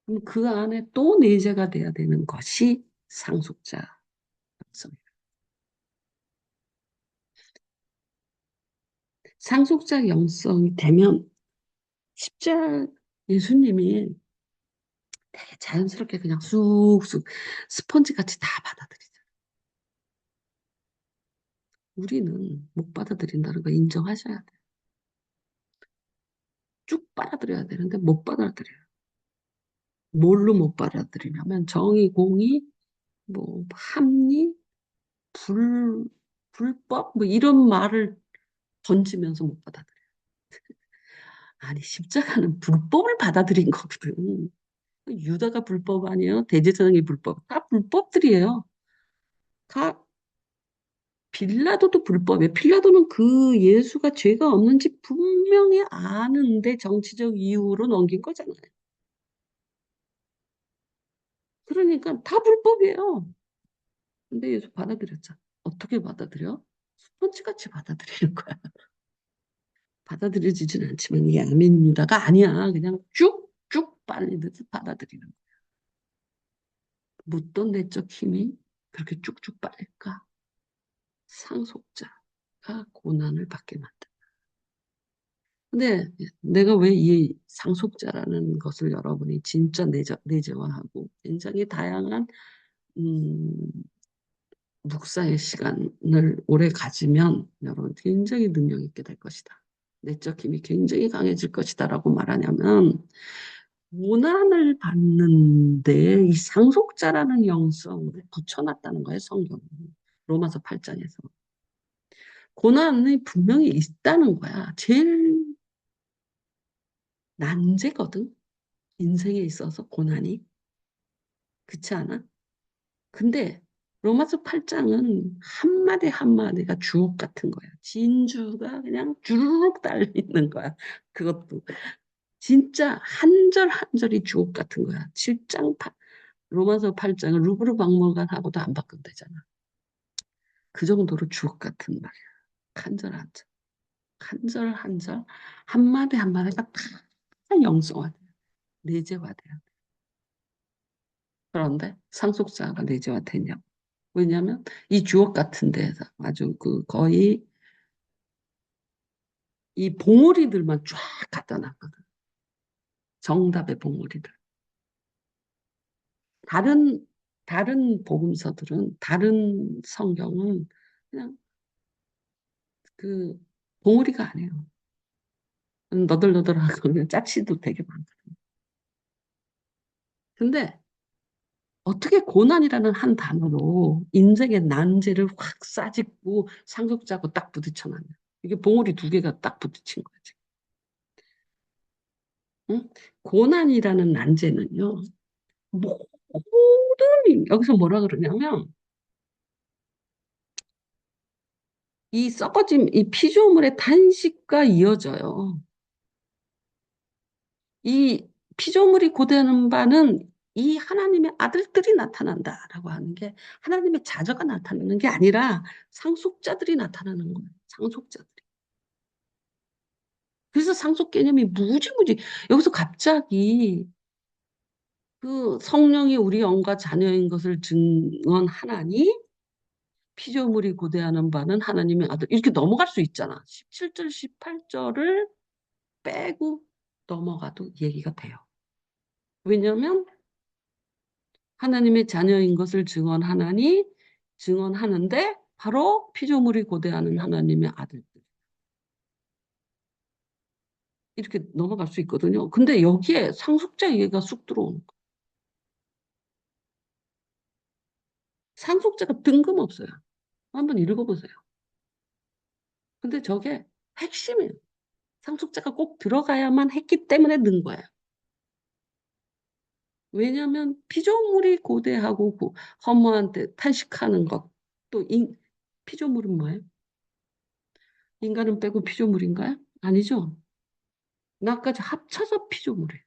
그럼 그 안에 또 내재가 돼야 되는 것이 상속자. 영성. 상속자 영성이 되면 십자 예수님이 되게 자연스럽게 그냥 쑥쑥 스펀지 같이 다 받아들이잖아. 우리는 못 받아들인다는 거 인정하셔야 돼. 쭉 빨아들여야 되는데 못 받아들여요. 뭘로 못 받아들이냐면 정의, 공의, 뭐 합리, 불, 불법 뭐 이런 말을 던지면서 못 받아들여. 아니 십자가는 불법을 받아들인 거거든. 유다가 불법 아니에요? 대제사장이 불법. 다 불법들이에요. 다 빌라도도 불법이에요. 빌라도는 그 예수가 죄가 없는지 분명히 아는데 정치적 이유로 넘긴 거잖아요. 그러니까 다 불법이에요. 근데 예수 받아들였잖아. 어떻게 받아들여? 스펀지같이 받아들이는 거야. 받아들여지진 않지만 이게 아멘입니다가 아니야. 그냥 쭉쭉 빨리듯이 받아들이는 거야. 묻던 내적 힘이 그렇게 쭉쭉 빨릴까? 상속자가 고난을 받게 만든. 근데 내가 왜 이 상속자라는 것을 여러분이 진짜 내재화하고 굉장히 다양한 음, 묵상의 시간을 오래 가지면 여러분 굉장히 능력 있게 될 것이다. 내적 힘이 굉장히 강해질 것이다라고 말하냐면 고난을 받는데 이 상속자라는 영성을 붙여놨다는 거예요, 성경. 로마서 8장에서. 고난이 분명히 있다는 거야. 제일 난제거든. 인생에 있어서 고난이. 그렇지 않아? 근데 로마서 8장은 한마디 한마디가 주옥 같은 거야. 진주가 그냥 주르륵 달리는 거야. 그것도 진짜 한 절 한 절이 주옥 같은 거야. 7장 로마서 8장은 루브르 박물관하고도 안 바꾼다잖아. 그 정도로 주옥 같은 말이야. 한 절 한 절. 한 절 한 절, 한마디 한마디가 다 영성화돼. 내재화돼요. 그런데 상속자가 내재화되냐? 왜냐하면 이 주옥 같은 데에서 아주 그 거의 이 봉우리들만 쫙 갖다 놨거든. 정답의 봉우리들. 다른 다른 복음서들은 다른 성경은 그냥 그 봉우리가 아니에요. 너덜너덜하고 그냥 짝씨도 되게 많거든. 근데 어떻게 고난이라는 한 단어로 인생의 난제를 확 싸짓고 상속자고 딱 부딪혀놨냐. 이게 봉우리 두 개가 딱 부딪힌 거지. 응? 고난이라는 난제는요. 모든 여기서 뭐라 그러냐면 이 썩어진 이 피조물의 탄식과 이어져요. 이 피조물이 고대하는 바는 이 하나님의 아들들이 나타난다라고 하는 게 하나님의 자녀가 나타나는 게 아니라 상속자들이 나타나는 거예요. 상속자들이. 그래서 상속 개념이 무지무지 여기서 갑자기 그 성령이 우리 영과 자녀인 것을 증언하나니 피조물이 고대하는 바는 하나님의 아들 이렇게 넘어갈 수 있잖아. 17절, 18절을 빼고 넘어가도 얘기가 돼요. 왜냐하면 하나님의 자녀인 것을 증언하나니 증언하는데 바로 피조물이 고대하는 하나님의 아들들 이렇게 넘어갈 수 있거든요. 근데 여기에 상속자 얘기가 쑥 들어오는 거예요. 상속자가 뜬금없어요. 한번 읽어보세요. 근데 저게 핵심이에요. 상속자가 꼭 들어가야만 했기 때문에 는 거예요. 왜냐하면 피조물이 고대하고 허무한테 탄식하는 것, 또 피조물은 뭐예요? 인간은 빼고 피조물인가요? 아니죠. 나까지 합쳐서 피조물이에요.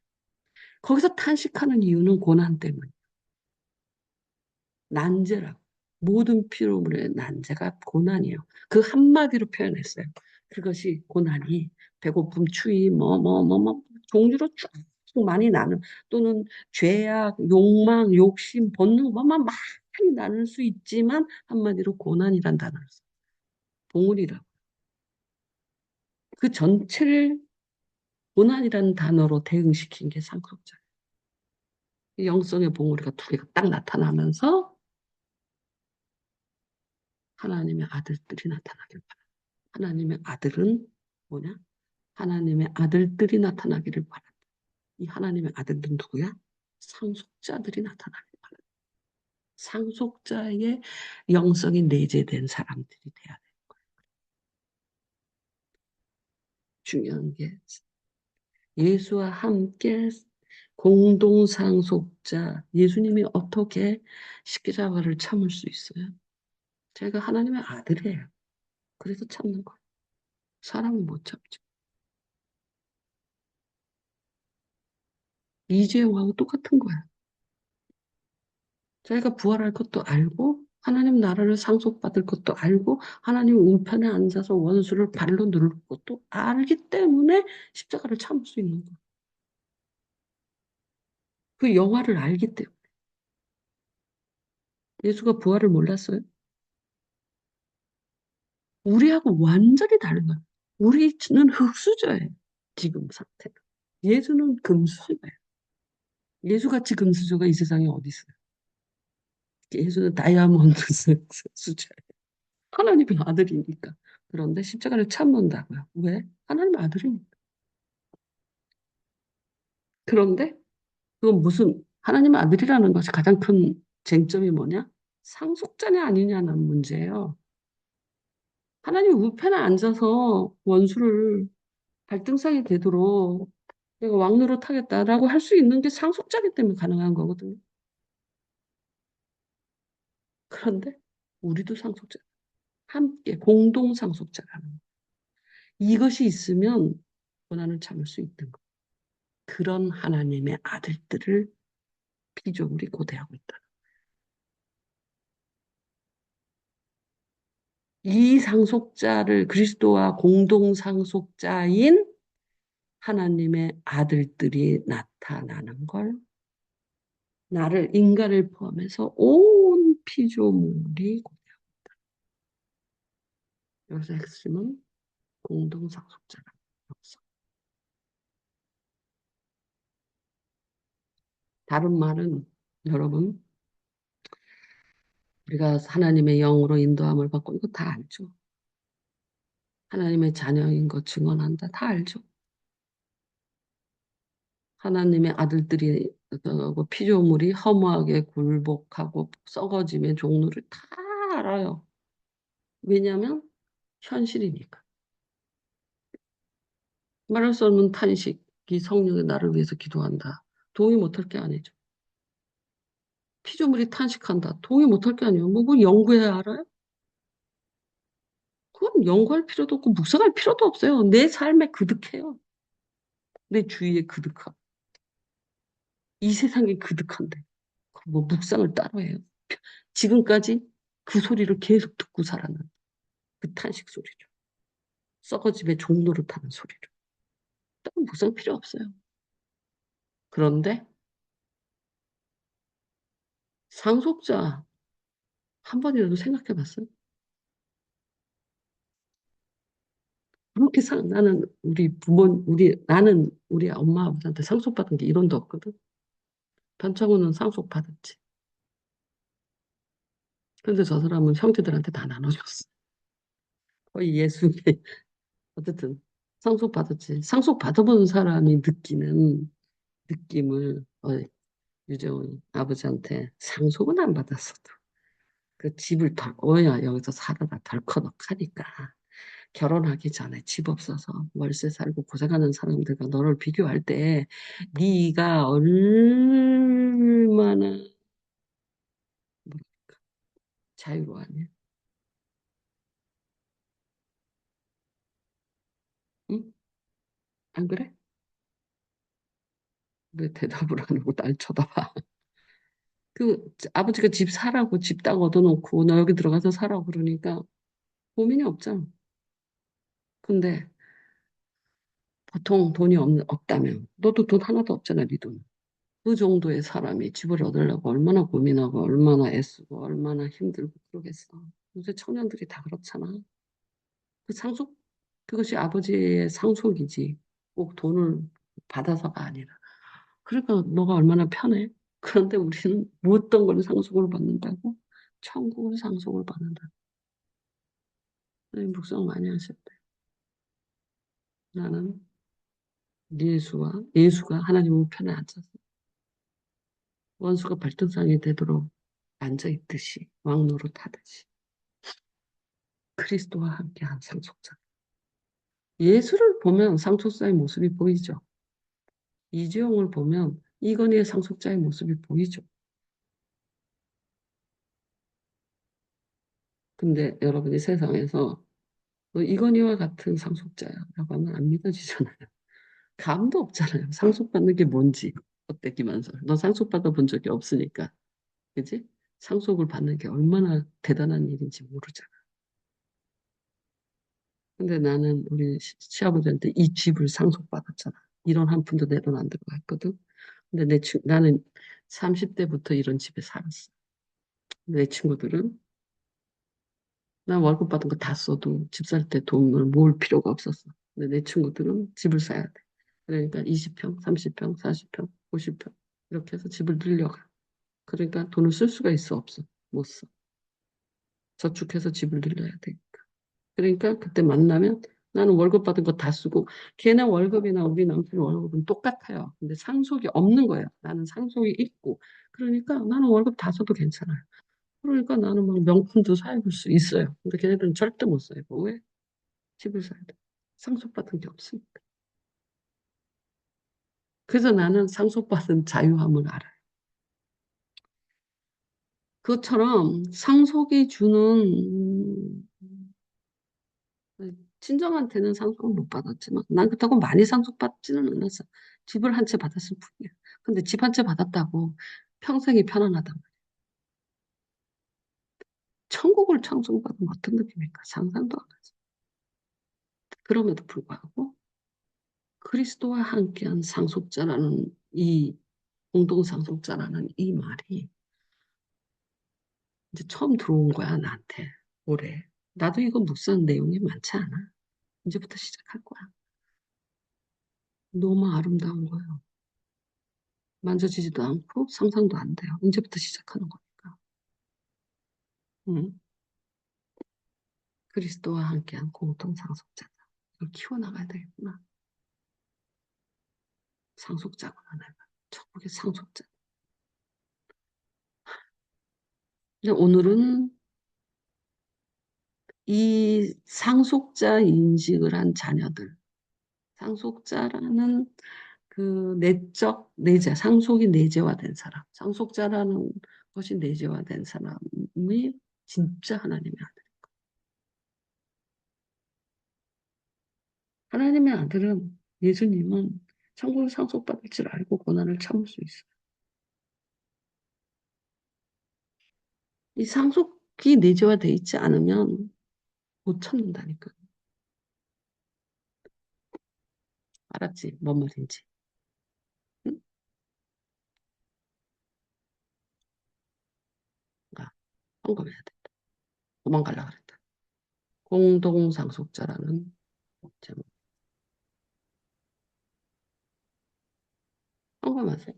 거기서 탄식하는 이유는 고난 때문에. 난제라고. 모든 피조물의 난제가 고난이에요. 그 한마디로 표현했어요. 그것이 고난이 배고픔, 추위, 종류로 쭉 많이 나는 또는 죄악, 욕망, 욕심, 본능, 막 많이 나눌 수 있지만 한마디로 고난이란 단어를 써. 봉우리라고. 그 전체를 고난이라는 단어로 대응시킨 게 상속자. 영성의 봉우리가 두 개가 딱 나타나면서 하나님의 아들들이 나타나길 바랍니다. 하나님의 아들은 뭐냐? 하나님의 아들들이 나타나기를 바랍니다. 이 하나님의 아들들은 누구야? 상속자들이 나타나길 바랍니다. 상속자의 영성이 내재된 사람들이 돼야 돼. 중요한 게 예수와 함께 공동 상속자, 예수님이 어떻게 십자가를 참을 수 있어요? 제가 하나님의 아들이에요. 그래서 참는 거예요. 사람은 못 참죠. 이재용하고 똑같은 거야. 자기가 부활할 것도 알고 하나님 나라를 상속받을 것도 알고 하나님 우편에 앉아서 원수를 발로 누를 것도 알기 때문에 십자가를 참을 수 있는 거야. 그 영화를 알기 때문에. 예수가 부활을 몰랐어요? 우리하고 완전히 다른 거야. 우리는 흙수저예요. 지금 상태가. 예수는 금수저예요. 예수같이 금수저가 이 세상에 어디 있어요? 예수는 다이아몬드 수저예요. 하나님의 아들이니까. 그런데 십자가를 참는다고요. 왜? 하나님의 아들이니까. 그런데 그건 무슨 하나님의 아들이라는 것이 가장 큰 쟁점이 뭐냐? 상속자냐 아니냐는 문제예요. 하나님 우편에 앉아서 원수를 발등상이 되도록 내가 왕노릇 하겠다라고 할 수 있는 게 상속자기 때문에 가능한 거거든요. 그런데 우리도 상속자, 함께 공동 상속자라는 거. 이것이 있으면 고난을 참을 수 있는 거. 그런 하나님의 아들들을 피조물이 고대하고 있다. 이 상속자를 그리스도와 공동 상속자인 하나님의 아들들이 나타나는 걸 나를 인간을 포함해서 온 피조물이 여기서 핵심은 공동 상속자라는 역사. 다른 말은 여러분 우리가 하나님의 영으로 인도함을 받고 이거 다 알죠. 하나님의 자녀인 거 증언한다. 다 알죠. 하나님의 아들들이 그 피조물이 허무하게 굴복하고 썩어짐의 종류를 다 알아요. 왜냐하면 현실이니까. 말할 수 없는 탄식이 성령이 나를 위해서 기도한다. 동의 못할 게 아니죠. 피조물이 탄식한다. 동의 못할 게 아니에요. 뭐 연구해야 알아요? 그건 연구할 필요도 없고 묵상할 필요도 없어요. 내 삶에 그득해요. 내 주위에 그득하고. 이 세상에 그득한데. 뭐 묵상을 따로 해요. 지금까지 그 소리를 계속 듣고 살았는 그 탄식 소리죠. 썩어짐의 종노릇하는 소리를. 따로 묵상 필요 없어요. 그런데 상속자 한 번이라도 생각해 봤어요? 그렇게 나는 나는 우리 엄마 아버지한테 상속받은 게 이론도 없거든. 변창호는 상속받았지. 근데 저 사람은 형제들한테 다 나눠줬어. 거의 예수의 어쨌든 상속받았지. 상속받아본 사람이 느끼는 느낌을 유재원 아버지한테 상속은 안 받았어도 그 집을 어야 여기서 살아라 덜커덕 하니까 결혼하기 전에 집 없어서 월세 살고 고생하는 사람들과 너를 비교할 때 네가 얼마나 뭐랄까, 자유로웠냐? 응? 안 그래? 왜 대답을 안 하고 날 쳐다봐? 그 아버지가 집 사라고 집 딱 얻어놓고 너 여기 들어가서 사라고 그러니까 고민이 없잖아. 근데 보통 돈이 없다면 너도 돈 하나도 없잖아, 네 돈. 그 정도의 사람이 집을 얻으려고 얼마나 고민하고 얼마나 애쓰고 얼마나 힘들고 그러겠어. 요새 청년들이 다 그렇잖아. 그 상속, 그것이 아버지의 상속이지. 꼭 돈을 받아서가 아니라. 그러니까 너가 얼마나 편해? 그런데 우리는 뭐 어떤 걸 상속을 받는다고? 천국을 상속을 받는다. 선생님 묵상 많이 하셨대. 나는 예수가 하나님 우편에 앉아서 원수가 발등상이 되도록 앉아있듯이 왕노로 타듯이 그리스도와 함께한 상속자. 예수를 보면 상속자의 모습이 보이죠. 이재용을 보면 이건희의 상속자의 모습이 보이죠. 근데 여러분이 세상에서 너 이건희와 같은 상속자야라고 하면 안 믿어지잖아요. 감도 없잖아요. 상속받는 게 뭔지. 어때, 김한설? 너 상속받아 본 적이 없으니까. 그지? 상속을 받는 게 얼마나 대단한 일인지 모르잖아. 근데 나는 우리 시아버지한테 이 집을 상속받았잖아. 이런 한 푼도 내 돈 안 들고 했거든. 근데 나는 30대부터 이런 집에 살았어. 내 친구들은 난 월급 받은 거 다 써도 집 살 때 돈을 모을 필요가 없었어. 근데 내 친구들은 집을 사야 돼. 그러니까 20평, 30평, 40평, 50평 이렇게 해서 집을 늘려가. 그러니까 돈을 쓸 수가 있어, 없어? 못 써. 저축해서 집을 늘려야 돼. 그러니까 그때 만나면 나는 월급 받은 거 다 쓰고 걔네 월급이나 우리 남편 월급은 똑같아요. 근데 상속이 없는 거예요. 나는 상속이 있고. 그러니까 나는 월급 다 써도 괜찮아요. 그러니까 나는 막 명품도 사입을 수 있어요. 근데 걔네들은 절대 못 사요. 왜? 집을 사야 돼. 상속받은 게 없으니까. 그래서 나는 상속받은 자유함을 알아요. 그것처럼 상속이 주는 친정한테는 상속을 못 받았지만 난 그렇다고 많이 상속받지는 않았어. 집을 한 채 받았을 뿐이야. 근데 집 한 채 받았다고 평생이 편안하단 말이야. 천국을 상속받으면 어떤 느낌일까? 상상도 안 하지. 그럼에도 불구하고 그리스도와 함께한 상속자라는 이 공동 상속자라는 이 말이 이제 처음 들어온 거야 나한테 올해. 나도 이거 묵상 내용이 많지 않아. 이제부터 시작할 거야. 너무 아름다운 거예요. 만져지지도 않고 상상도 안 돼요. 이제부터 시작하는 거니까. 응? 그리스도와 함께한 공동 상속자다. 이걸 키워나가야 되겠구나. 상속자구나 내가. 천국의 상속자. 근데 오늘은 이 상속자 인식을 한 자녀들, 상속자라는 그 내적, 내재, 상속이 내재화된 사람, 상속자라는 것이 내재화된 사람이 진짜 하나님의 아들. 하나님의 아들은 예수님은 천국을 상속받을 줄 알고 고난을 참을 수 있어요. 이 상속이 내재화돼 있지 않으면 못 참는다니까. 알았지? 뭔 말인지. 응? 아, 헌금해야 돼. 도망가려고 그랬다. 공동상속자라는 제목. 헌금하세요.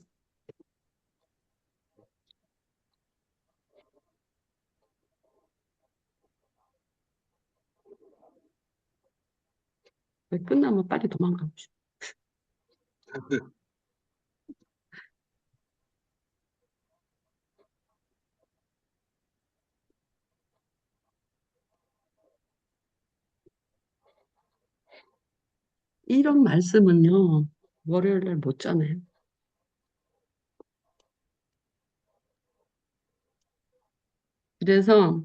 끝나면 빨리 도망가고 싶어. 이런 말씀은요, 월요일날 못 자네. 그래서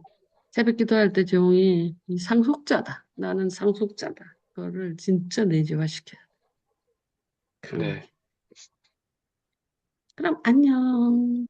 새벽 기도할 때 조용히 이 상속자다. 나는 상속자다. 그거를 진짜 내재화시켜야 돼. 네. 강하게. 그럼 안녕.